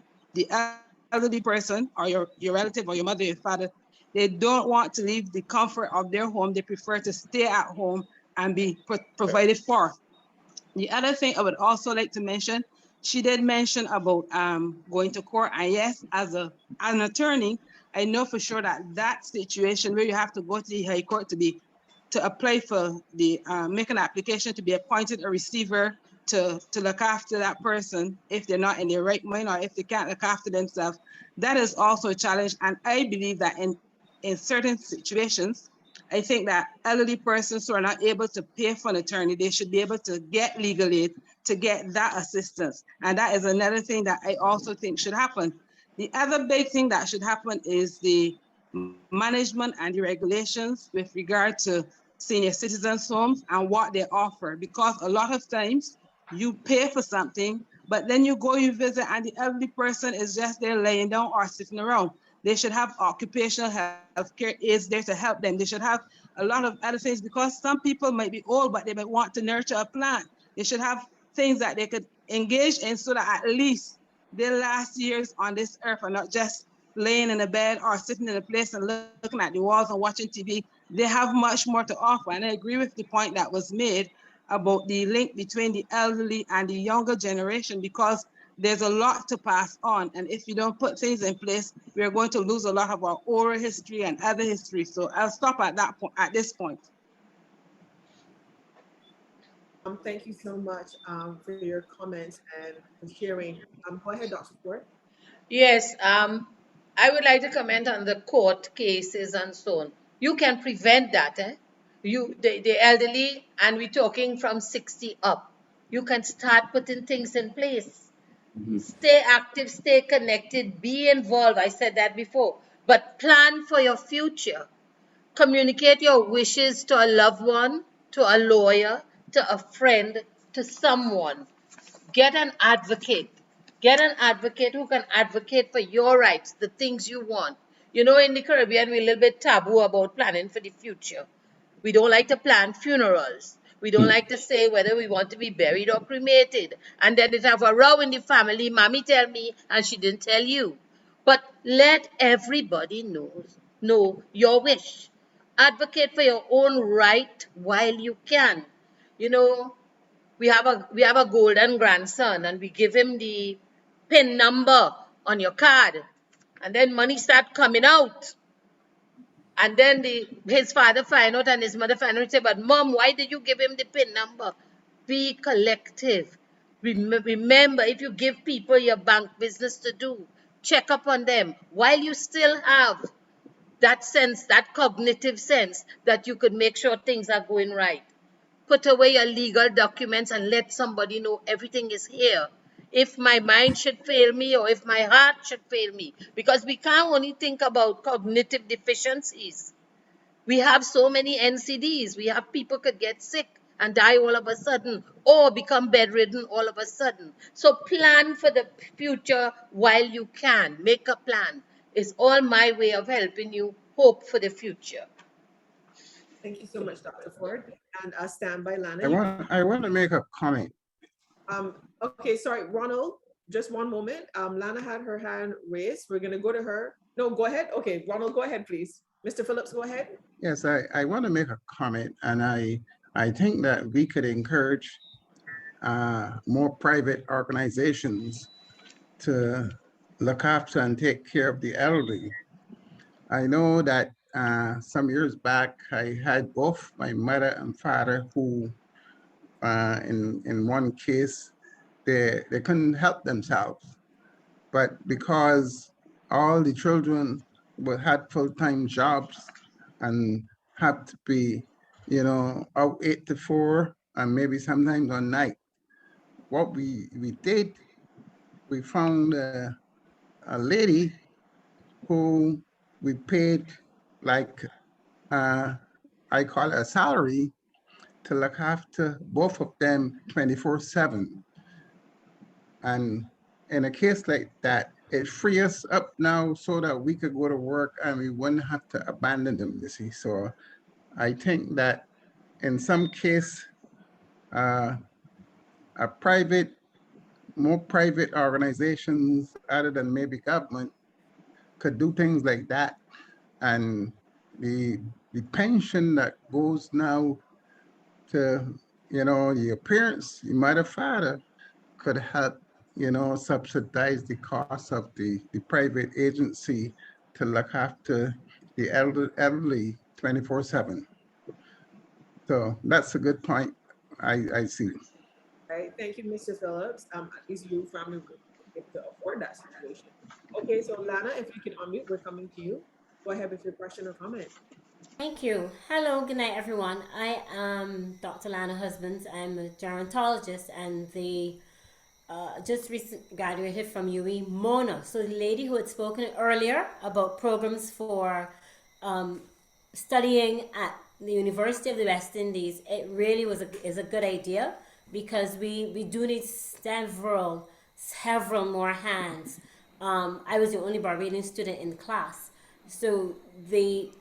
elderly person or your relative or your mother, your father, they don't want to leave the comfort of their home. They prefer to stay at home and be provided for. The other thing I would also like to mention, she did mention about going to court. And yes, as an attorney, I know for sure that that situation where you have to go to the High Court to apply for the make an application to be appointed a receiver to look after that person if they're not in their right mind or if they can't look after themselves, that is also a challenge. And I believe that in certain situations, I think that elderly persons who are not able to pay for an attorney, they should be able to get legal aid to get that assistance. And that is another thing that I also think should happen. The other big thing that should happen is the management and the regulations with regard to senior citizens' homes and what they offer. Because a lot of times you pay for something, but then you visit and the elderly person is just there laying down or sitting around. They should have occupational health care aides there to help them. They should have a lot of other things, because some people might be old, but they might want to nurture a plant. They should have things that they could engage in so that at least their last years on this earth are not just laying in a bed or sitting in a place and looking at the walls and watching TV. They have much more to offer. And I agree with the point that was made about the link between the elderly and the younger generation, because there's a lot to pass on. And if you don't put things in place, we're going to lose a lot of our oral history and other history. So I'll stop at that point, at this point. Thank you so much for your comments and for sharing. Go ahead, Dr. Forde. Yes, I would like to comment on the court cases and so on. You can prevent that, the elderly, and we're talking from 60 up. You can start putting things in place. Stay active, stay connected, be involved. I said that before. But plan for your future. Communicate your wishes to a loved one, to a lawyer, to a friend, to someone. Get an advocate. Get an advocate who can advocate for your rights, the things you want. You know, in the Caribbean, we're a little bit taboo about planning for the future. We don't like to plan funerals. We don't like to say whether we want to be buried or cremated. And then it have a row in the family. Mommy tell me and she didn't tell you. But let everybody know your wish. Advocate for your own right while you can. You know, we have a golden grandson and we give him the PIN number on your card. And then money start coming out. And then his father find out and his mother find out and say, but mom, why did you give him the PIN number? Be collective. Remember, if you give people your bank business to do, check up on them while you still have that sense, that cognitive sense that you could make sure things are going right. Put away your legal documents and let somebody know everything is here. If my mind should fail me or if my heart should fail me, because we can't only think about cognitive deficiencies. We have so many NCDs. We have people could get sick and die all of a sudden or become bedridden all of a sudden. So plan for the future while you can. Make a plan. It's all my way of helping you hope for the future. Thank you so much, Dr. Forde. And stand by, Lana. I want to make a comment. Okay, sorry, Ronald, just one moment. Lana had her hand raised. We're gonna go to her. No, go ahead. Okay, Ronald, go ahead, please. Mr. Phillips, go ahead. Yes, I want to make a comment, and I think that we could encourage more private organizations to look after and take care of the elderly. I know that some years back, I had both my mother and father who, in one case, they couldn't help themselves. But because all the children had full-time jobs and have to be, out 8 to 4 and maybe sometimes on night, what we did, we found a lady who we paid like, I call it a salary, to look after both of them 24/7. And in a case like that, it frees us up now so that we could go to work and we wouldn't have to abandon them, you see. So I think that in some case, more private organizations other than maybe government could do things like that. And the pension that goes now to, your parents, your mother, father, could help, subsidize the cost of the private agency to look after the elderly 24/7. So that's a good point. I see. Right, thank you, Mr. Phillips. At least you family will be able to afford that situation. Okay, so Lana, if you can unmute, we're coming to you. Go ahead with your question or comment. Thank you. Hello, good night, everyone. I am Dr. Lana Husbands. I'm a gerontologist and the just recently graduated from UE Mona. So the lady who had spoken earlier about programs for studying at the University of the West Indies, it really is a good idea because we do need several more hands. I was the only Barbadian student in the class. So the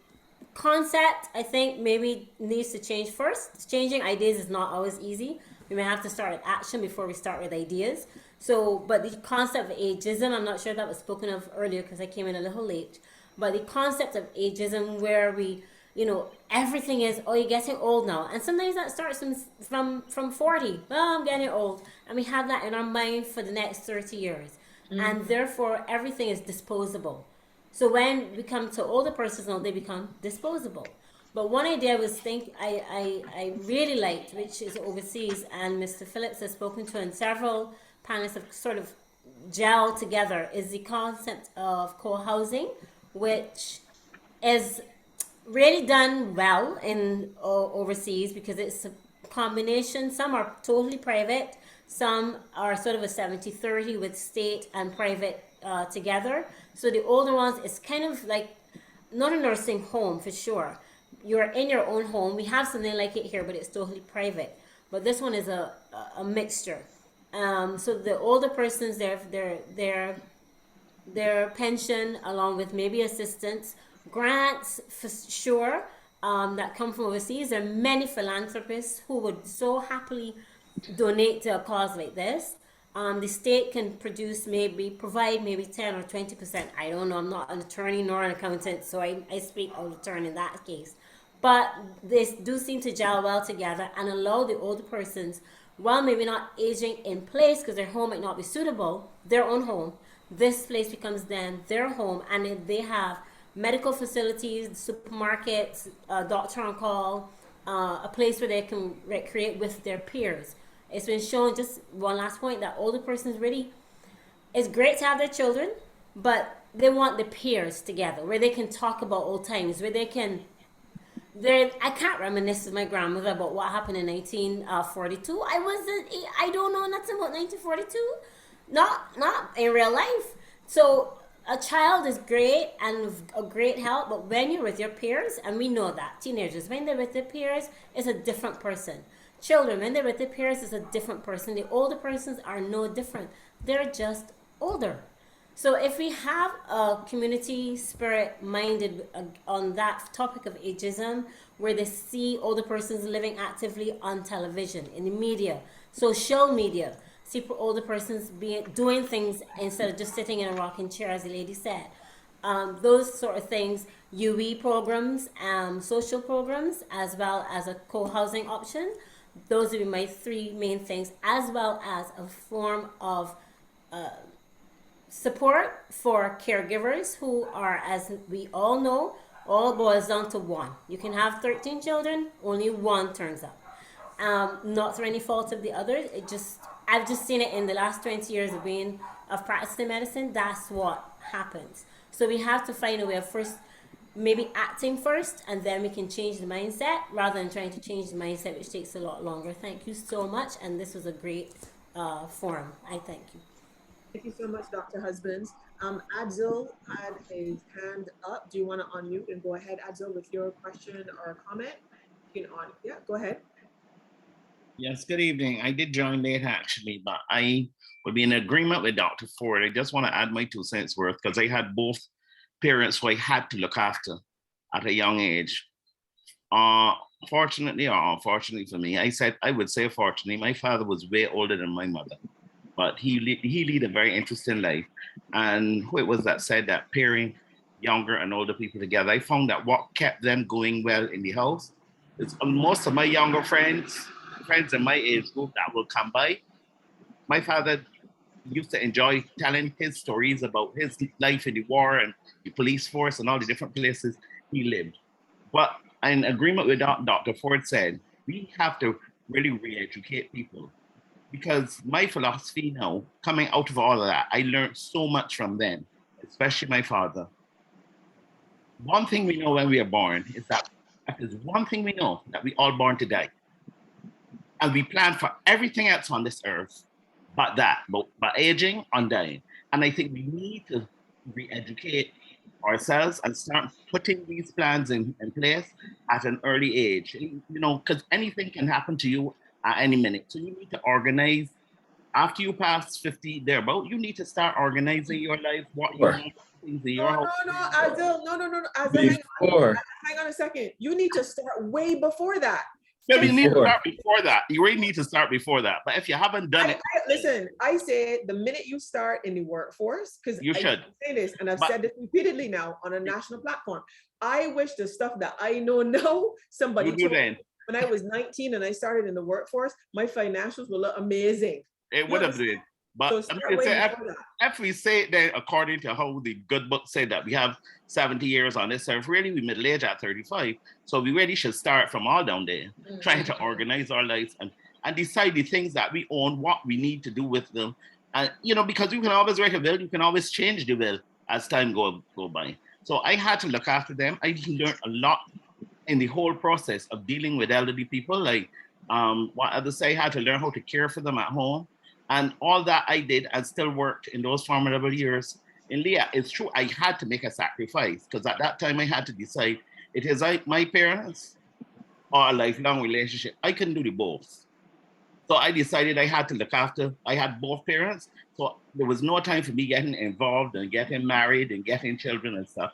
concept, I think, maybe needs to change first. Changing ideas is not always easy. We may have to start with action before we start with ideas. So, but the concept of ageism, I'm not sure that was spoken of earlier because I came in a little late. But the concept of ageism where we, everything is, oh, you're getting old now. And sometimes that starts from 40. Well, I'm getting old. And we have that in our mind for the next 30 years. Mm-hmm. And therefore, everything is disposable. So when we come to older persons now, they become disposable. But one idea I really liked, which is overseas, and Mr. Phillips has spoken to, and several panelists have sort of gelled together, is the concept of co-housing, which is really done well in overseas because it's a combination. Some are totally private, some are sort of a 70-30 with state and private together. So the older ones, it's kind of like not a nursing home for sure. You're in your own home. We have something like it here, but it's totally private. But this one is a mixture. So the older persons, their pension, along with maybe assistance, grants for sure, that come from overseas. There are many philanthropists who would so happily donate to a cause like this. The state can provide maybe 10 or 20%. I don't know. I'm not an attorney nor an accountant, so I speak out of turn in that case. But they do seem to gel well together and allow the older persons, while maybe not aging in place because their home might not be suitable, their own home, this place becomes then their home, and they have medical facilities, supermarkets, a doctor on call, a place where they can recreate with their peers. It's been shown, just one last point, that older persons really, it's great to have their children, but they want the peers together where they can talk about old times, where they can. I can't reminisce with my grandmother about what happened in 1942. I don't know nothing about 1942, not in real life. So a child is great and a great help, but when you're with your peers, and we know that teenagers, when they're with their peers, is a different person. Children, when they're with their peers, is a different person. The older persons are no different. They're just older. So if we have a community spirit minded on that topic of ageism, where they see older persons living actively on television, in the media, social media, see older persons doing things instead of just sitting in a rocking chair, as the lady said. Those sort of things, UE programs, social programs, as well as a co-housing option. Those would be my three main things, as well as a form of support for caregivers who are, as we all know, all boils down to one. You can have 13 children, only one turns up. Not through any fault of the others. I've just seen it in the last 20 years of practicing medicine. That's what happens. So we have to find a way of first, maybe acting first, and then we can change the mindset rather than trying to change the mindset, which takes a lot longer. Thank you so much, and this was a great forum. I thank you. Thank you so much, Dr. Husbands. Adzil had his hand up. Do you want to unmute and go ahead, Adzil, with your question or comment? Yeah, go ahead. Yes, good evening. I did join late actually, but I would be in agreement with Dr. Forde. I just want to add my 2 cents worth because I had both parents who I had to look after at a young age. Fortunately or unfortunately for me, I would say fortunately, my father was way older than my mother, but he led a very interesting life. And who it was that said that pairing younger and older people together, I found that what kept them going well in the house is most of my younger friends in my age group that will come by, my father used to enjoy telling his stories about his life in the war and the police force and all the different places he lived. But in agreement with what Dr. Forde said, we have to really re-educate people, because my philosophy now, coming out of all of that, I learned so much from them, especially my father. One thing we know when we are born is that there's one thing we know, that we all born to die. And we plan for everything else on this earth but that, but aging and dying. And I think we need to re-educate ourselves and start putting these plans in place at an early age, because anything can happen to you at any minute. So you need to organize. After you pass 50 thereabout, you need to start organizing your life, what you want, things in your house. Adzil, no, Adzil, hang on a second. You need to start way before that. Yeah, you need to start before that. You really need to start before that. But if you haven't done it, listen. I said the minute you start in the workforce, because you should say this, and I've said this repeatedly now on a national platform. I wish the stuff that I know now somebody told me when I was 19 and I started in the workforce. My financials will look amazing. It would have been. But so if we say it then according to how the good book said that we have 70 years on this earth, really we middle age at 35. So we really should start from all down there, trying to organize our lives and decide the things that we own, what we need to do with them. And because you can always write a will, you can always change the will as time go by. So I had to look after them. I learned a lot in the whole process of dealing with elderly people. Like what others say, I had to learn how to care for them at home. And all that I did and still worked in those formidable years in Leah. It's true, I had to make a sacrifice, because at that time I had to decide, it is like my parents or a lifelong relationship. I couldn't do the both. So I decided I had to look after, I had both parents. So there was no time for me getting involved and getting married and getting children and stuff.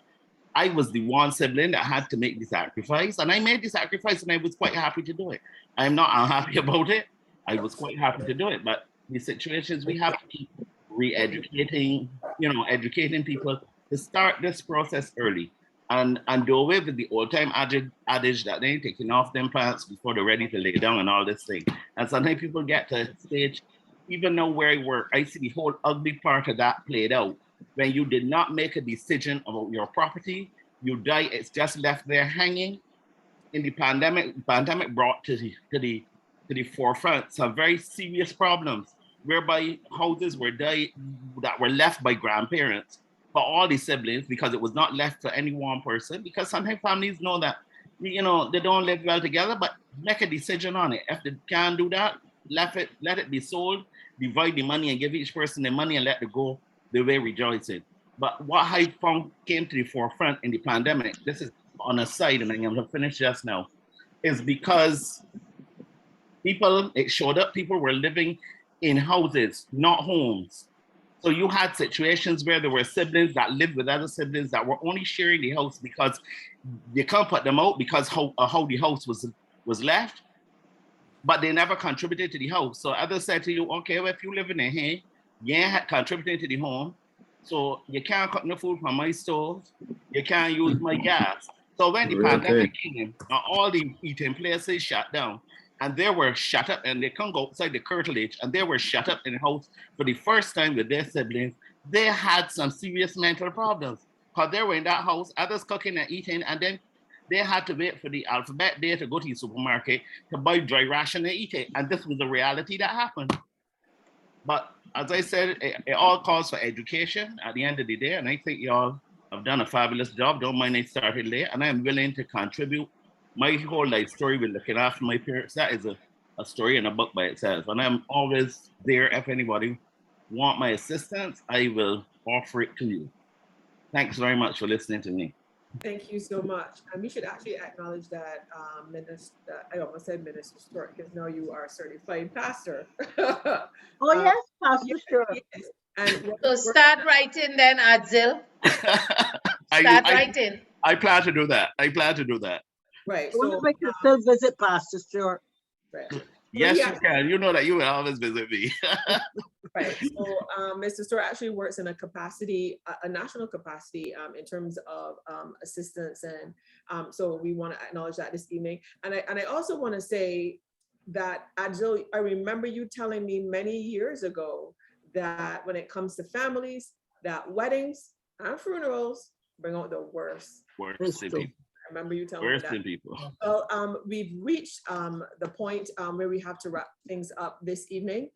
I was the one sibling that had to make the sacrifice, and I made the sacrifice and I was quite happy to do it. I'm not unhappy about it. I was quite happy to do it, but the situations we have to keep re-educating, educating people to start this process early and do away with the old time adage that they ain't taking off them pants before they're ready to lay down and all this thing. And sometimes people get to a stage, even now where I work, I see the whole ugly part of that played out. When you did not make a decision about your property, you die, it's just left there hanging. In the pandemic brought to the forefront some very serious problems, whereby houses that were left by grandparents for all the siblings, because it was not left to any one person, because sometimes families know that, you know, they don't live well together, but make a decision on it. If they can't do that, let it be sold, divide the money and give each person the money and let it go the way rejoicing. But what I found came to the forefront in the pandemic, this is on a side and I'm going to finish just now, is because it showed up, people were living in houses, not homes. So you had situations where there were siblings that lived with other siblings that were only sharing the house because you can't put them out because how the house was left, but they never contributed to the house. So others said to you, okay, well, if you live in here, you ain't contributing to the home, so you can't cook no food from my stove, you can't use my gas. So when the pandemic came, all the eating places shut down, and they were shut up, and they can't go outside the curtilage, and they were shut up in the house for the first time with their siblings. They had some serious mental problems because they were in that house, others cooking and eating, and then they had to wait for the alphabet day to go to the supermarket to buy dry ration and eat it. And this was the reality that happened. But as I said, it all calls for education at the end of the day, and I think y'all have done a fabulous job. Don't mind I started late, and I'm willing to contribute my whole life story with looking after my parents. That is a story in a book by itself. And I'm always there if anybody want my assistance, I will offer it to you. Thanks very much for listening to me. Thank you so much. And we should actually acknowledge that I almost said Minister Stewart, because now you are a certified pastor. Oh, yes, Pastor Stewart. Yes. And So start writing then, Adzil. Start writing. I plan to do that. Right. We'll So make you still visit Pastor Stewart. right. Yes, you can. You know that you will always visit me. Right. So Mr. Stewart actually works in a capacity, a national capacity in terms of assistance. And so we want to acknowledge that this evening. And I also want to say that, Adil, I remember you telling me many years ago that when it comes to families, that weddings and funerals bring out the worst. Worst in people. I remember you telling me Worst that. in people. Well, we've reached the point where we have to wrap things up this evening.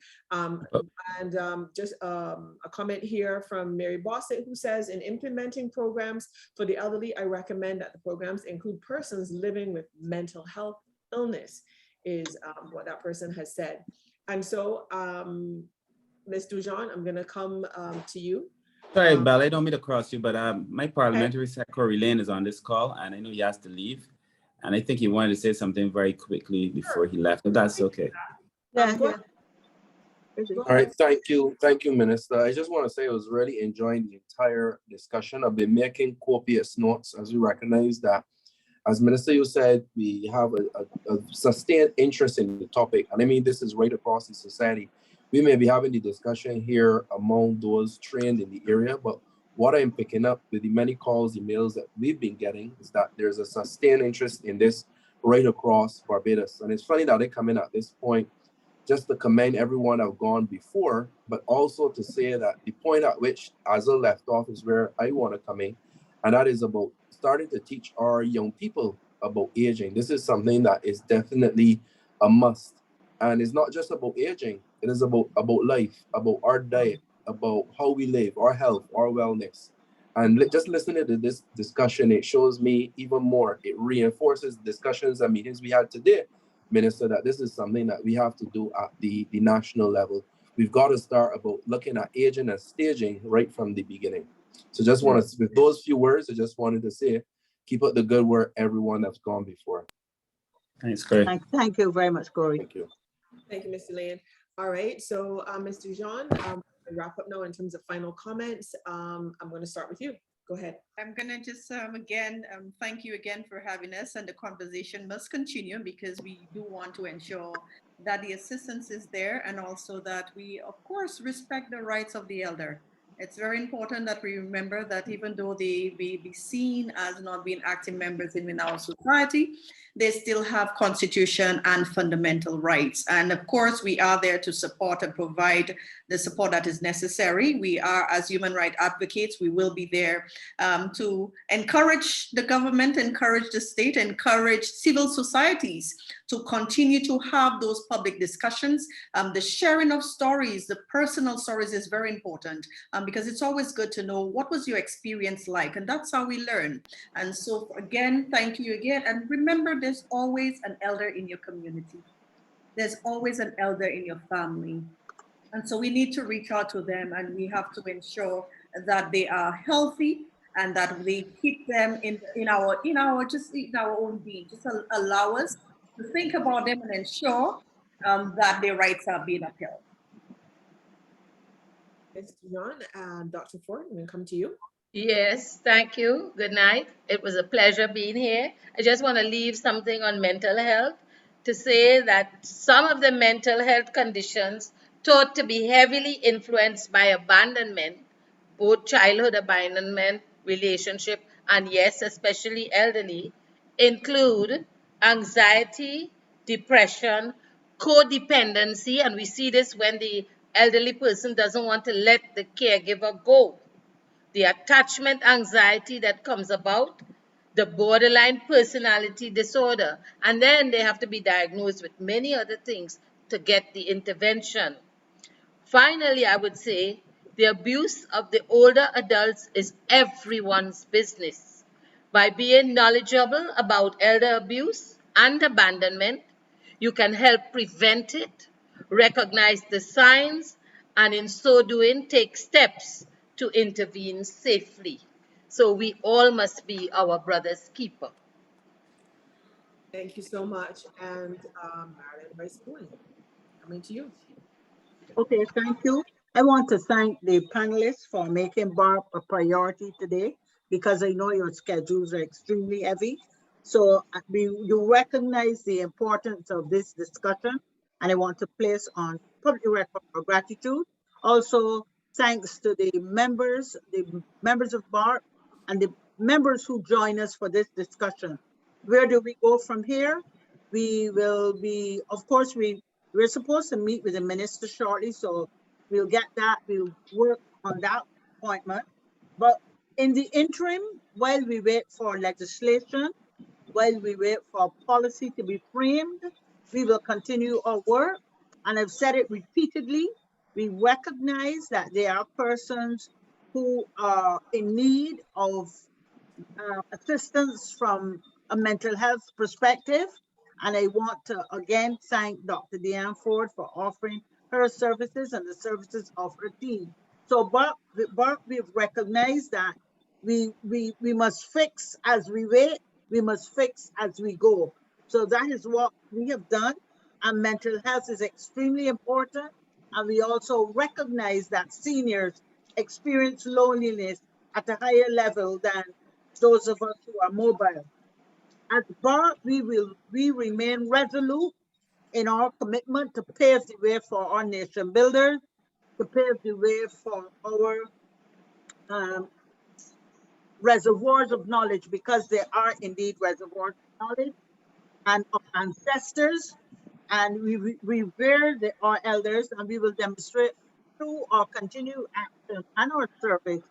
Just a comment here from Mary Bossett, who says, in implementing programs for the elderly, I recommend that the programs include persons living with mental health illness, is what that person has said. And so, Ms. Dujon, I'm gonna come to you. Sorry, Belle, I don't mean to cross you, but my parliamentary secretary Lane is on this call, and I know he has to leave. And I think he wanted to say something very quickly before he left, if that's okay. Yeah. All right, thank you, Minister. I just want to say I was really enjoying the entire discussion. I've been making copious notes as we recognize that, as Minister, you said, we have a sustained interest in the topic. And I mean, this is right across the society. We may be having the discussion here among those trained in the area, but what I'm picking up with the many calls, emails that we've been getting is that there's a sustained interest in this right across Barbados. And it's funny that they come in at this point just to commend everyone I've gone before, but also to say that the point at which Azil left off is where I want to come in, and that is about starting to teach our young people about aging. This is something that is definitely a must. And it's not just about aging, it is about life, about our diet, about how we live, our health, our wellness. And just listening to this discussion, it shows me even more. It reinforces discussions and meetings we had today, Minister, that this is something that we have to do at the national level. We've got to start about looking at aging and staging right from the beginning. So just want to, with those few words, I just wanted to say, keep up the good work, everyone that's gone before. Thanks, Corey. Thank you very much, Corey. Thank you. Thank you, Mr. Lane. All right, so Mr. Dujon, wrap up now in terms of final comments. I'm going to start with you. Go ahead. I'm going to just again, thank you again for having us, and the conversation must continue because we do want to ensure that the assistance is there and also that we, of course, respect the rights of the elder. It's very important that we remember that even though they may be seen as not being active members in our society, they still have constitution and fundamental rights. And of course, we are there to support and provide the support that is necessary. We are, as human rights advocates, we will be there to encourage the government, encourage the state, encourage civil societies to continue to have those public discussions. The sharing of stories, the personal stories is very important because it's always good to know what was your experience like, and that's how we learn. And so again, thank you again. And remember, there's always an elder in your community. There's always an elder in your family. And so we need to reach out to them, and we have to ensure that they are healthy and that we keep them in our own being. Just allow us to think about them and ensure that their rights are being upheld. Ms. Dujon and Dr. Forde, I'm going to come to you. Yes, thank you. Good night. It was a pleasure being here. I just want to leave something on mental health to say that some of the mental health conditions thought to be heavily influenced by abandonment, both childhood abandonment, relationship, and yes, especially elderly, include anxiety, depression, codependency, and we see this when the elderly person doesn't want to let the caregiver go, the attachment anxiety that comes about, the borderline personality disorder, and then they have to be diagnosed with many other things to get the intervention. Finally, I would say the abuse of the older adults is everyone's business. By being knowledgeable about elder abuse and abandonment, you can help prevent it, recognize the signs, and in so doing, take steps to intervene safely. So we all must be our brother's keeper. Thank you so much. And Marilyn, Rice-Bowen, coming to you. Okay, thank you. I want to thank the panelists for making Barp a priority today, because I know your schedules are extremely heavy. So you recognize the importance of this discussion, and I want to place on public record our gratitude. Also, thanks to the members of Barp and the members who join us for this discussion. Where do we go from here? We will be, of course, we're supposed to meet with the minister shortly, so we'll get that, we'll work on that appointment. But in the interim, while we wait for legislation, while we wait for policy to be framed, we will continue our work. And I've said it repeatedly, we recognize that there are persons who are in need of assistance from a mental health perspective. And I want to again thank Dr. Deanne Forde for offering her services and the services of her team. So Barb, we've recognized that we must fix as we wait, we must fix as we go. So that is what we have done. And mental health is extremely important. And we also recognize that seniors experience loneliness at a higher level than those of us who are mobile. As Barp, we remain resolute in our commitment to pave the way for our nation builders, to pave the way for our reservoirs of knowledge, because there are indeed reservoirs of knowledge and of ancestors, and we revere our elders, and we will demonstrate through our continued action and our service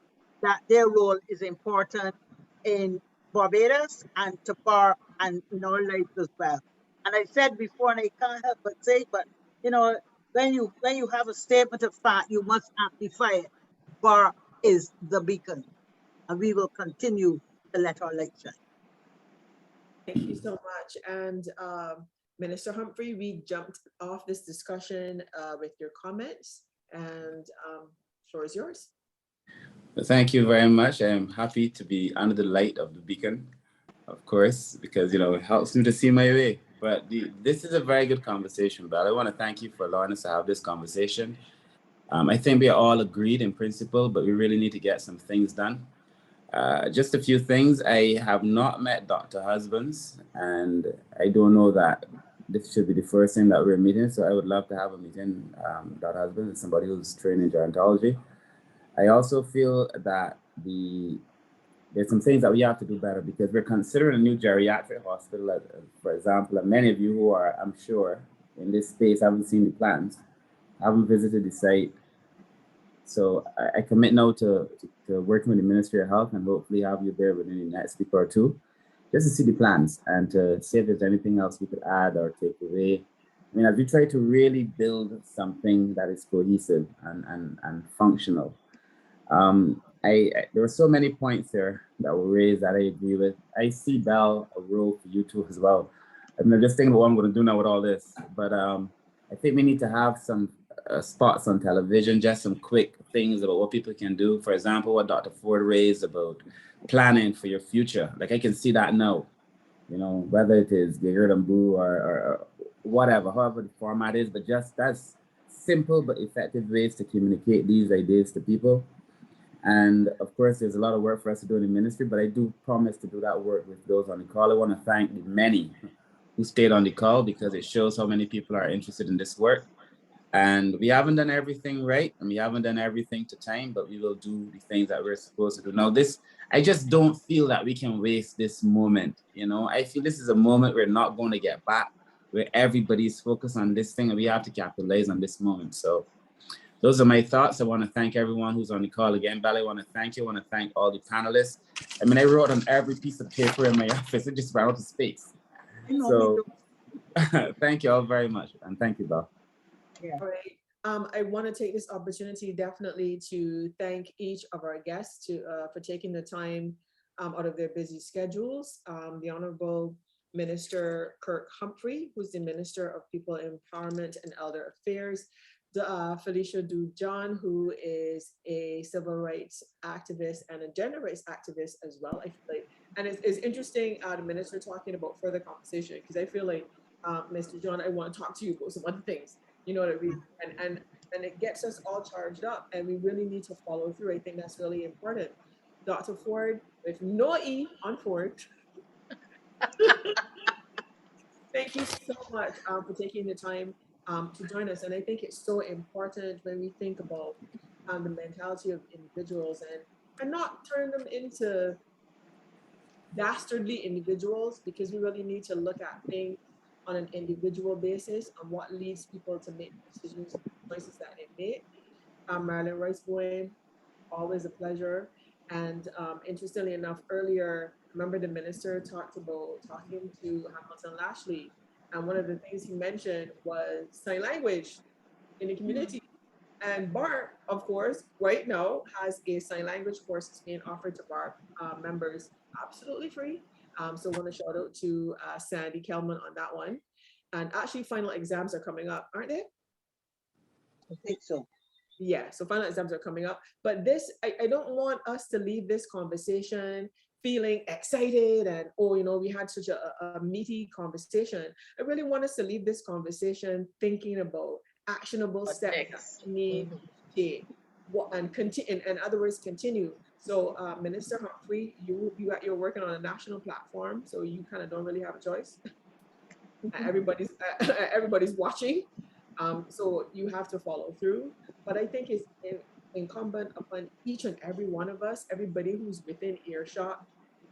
that their role is important in Barbados and to Barp and in our lives as well. And I said before, and I can't help but say, but you know, when you have a statement of fact, you must amplify it. Barp is the beacon, and we will continue to let our light shine. Thank you so much. And Minister Humphrey, we jumped off this discussion with your comments, and floor is yours. Thank you very much. I am happy to be under the light of the beacon, of course, because, you know, it helps me to see my way. But this is a very good conversation, Belle. I want to thank you for allowing us to have this conversation. I think we are all agreed in principle, but we really need to get some things done. Just a few things. I have not met Dr. Husbands, and I don't know that this should be the first thing that we're meeting. So I would love to have a meeting, Dr. Husbands, and somebody who's trained in gerontology. I also feel that there's some things that we have to do better, because we're considering a new geriatric hospital, for example, and many of you who are, I'm sure, in this space haven't seen the plans, haven't visited the site. So I commit now to working with the Ministry of Health and hopefully have you there within the next week or two. just to see the plans and to see if there's anything else we could add or take away. I mean, as we try to really build something that is cohesive and functional. There were so many points there that were raised that I agree with. I see, Belle, a role for you too as well. I'm just thinking about what I'm going to do now with all this, but I think we need to have some spots on television, just some quick things about what people can do. For example, what Dr. Forde raised about planning for your future. Like I can see that now, you know, whether it is bigger than Boo or whatever, however the format is, but just that's simple but effective ways to communicate these ideas to people. And of course, there's a lot of work for us to do in the ministry, but I do promise to do that work with those on the call. I want to thank the many who stayed on the call because it shows how many people are interested in this work. And we haven't done everything right, and we haven't done everything to time, but we will do the things that we're supposed to do. Now, I just don't feel that we can waste this moment. You know, I feel this is a moment we're not going to get back, where everybody's focused on this thing, and we have to capitalize on this moment. So those are my thoughts. I want to thank everyone who's on the call again. Belle, I want to thank you. I want to thank all the panelists. I mean, I wrote on every piece of paper in my office. It just ran out of space. So thank you all very much. And thank you, Belle. Yeah. All right. I want to take this opportunity definitely to thank each of our guests for taking the time out of their busy schedules. The Honorable Minister Kirk Humphrey, who's the Minister of People Empowerment and Elder Affairs. Felicia Dujon, who is a civil rights activist and a gender rights activist as well. I feel like, and it's interesting, the minister talking about further conversation, because I feel like, Mr. John, I want to talk to you about some other things. You know what I mean? And it gets us all charged up, and we really need to follow through. I think that's really important. Dr. Forde, with no E on Forde. Thank you so much for taking the time to join us. And I think it's so important when we think about the mentality of individuals and not turn them into dastardly individuals, because we really need to look at things on an individual basis and what leads people to make decisions, choices that they make. Marilyn, Rice-Bowen, always a pleasure. And interestingly enough, earlier, remember the minister talked about talking to Hamilton Lashley. And one of the things he mentioned was sign language in the community. And Barp, of course, right now has a sign language course being offered to Barp members absolutely free. So I want to shout out to Sandy Kelman on that one. And actually final exams are coming up, aren't they? I think so. Yeah, so final exams are coming up. But this, I don't want us to leave this conversation feeling excited and, oh, you know, we had such a meaty conversation. I really want us to leave this conversation thinking about actionable steps that we need to take. And continue, in other words, continue. So Minister Humphrey, you're working on a national platform, so you kind of don't really have a choice. Everybody's watching. So you have to follow through. But I think it's incumbent upon each and every one of us, everybody who's within earshot,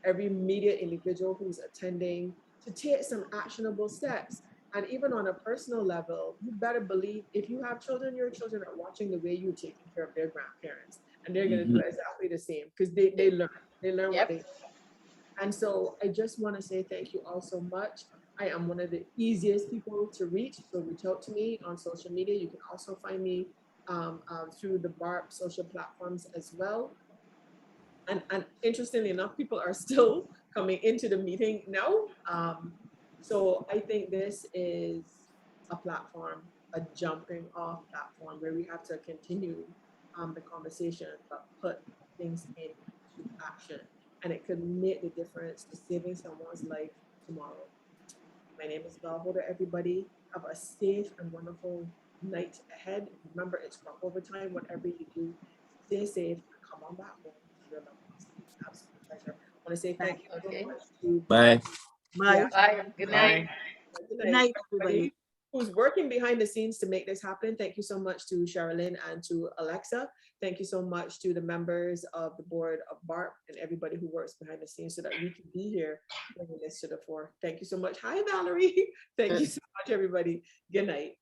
every media individual who's attending, to take some actionable steps. And even on a personal level, you better believe if you have children, your children are watching the way you're taking care of their grandparents. And they're going to do exactly the same, because they learn what they. And so I just want to say thank you all so much. I am one of the easiest people to reach, so reach out to me on social media. You can also find me through the Barp social platforms as well. And interestingly enough, people are still coming into the meeting now. So I think this is a platform, a jumping off platform where we have to continue the conversation, but put things into action. And it could make the difference to saving someone's life tomorrow. My name is Belle Forde, everybody. Have a safe and wonderful night ahead. Remember, it's crossover time. Whatever you do, stay safe and come on back home to your loved ones. It's an absolute pleasure. I want to say thank you so much to Bye. Bye. Bye. Good night. Good night, everybody. Who's working behind the scenes to make this happen. Thank you so much to Sherilyn and to Alexa. Thank you so much to the members of the board of Barp and everybody who works behind the scenes so that we can be here bringing this to the fore. Thank you so much. Hi, Valerie. Thank you so much, everybody. Good night.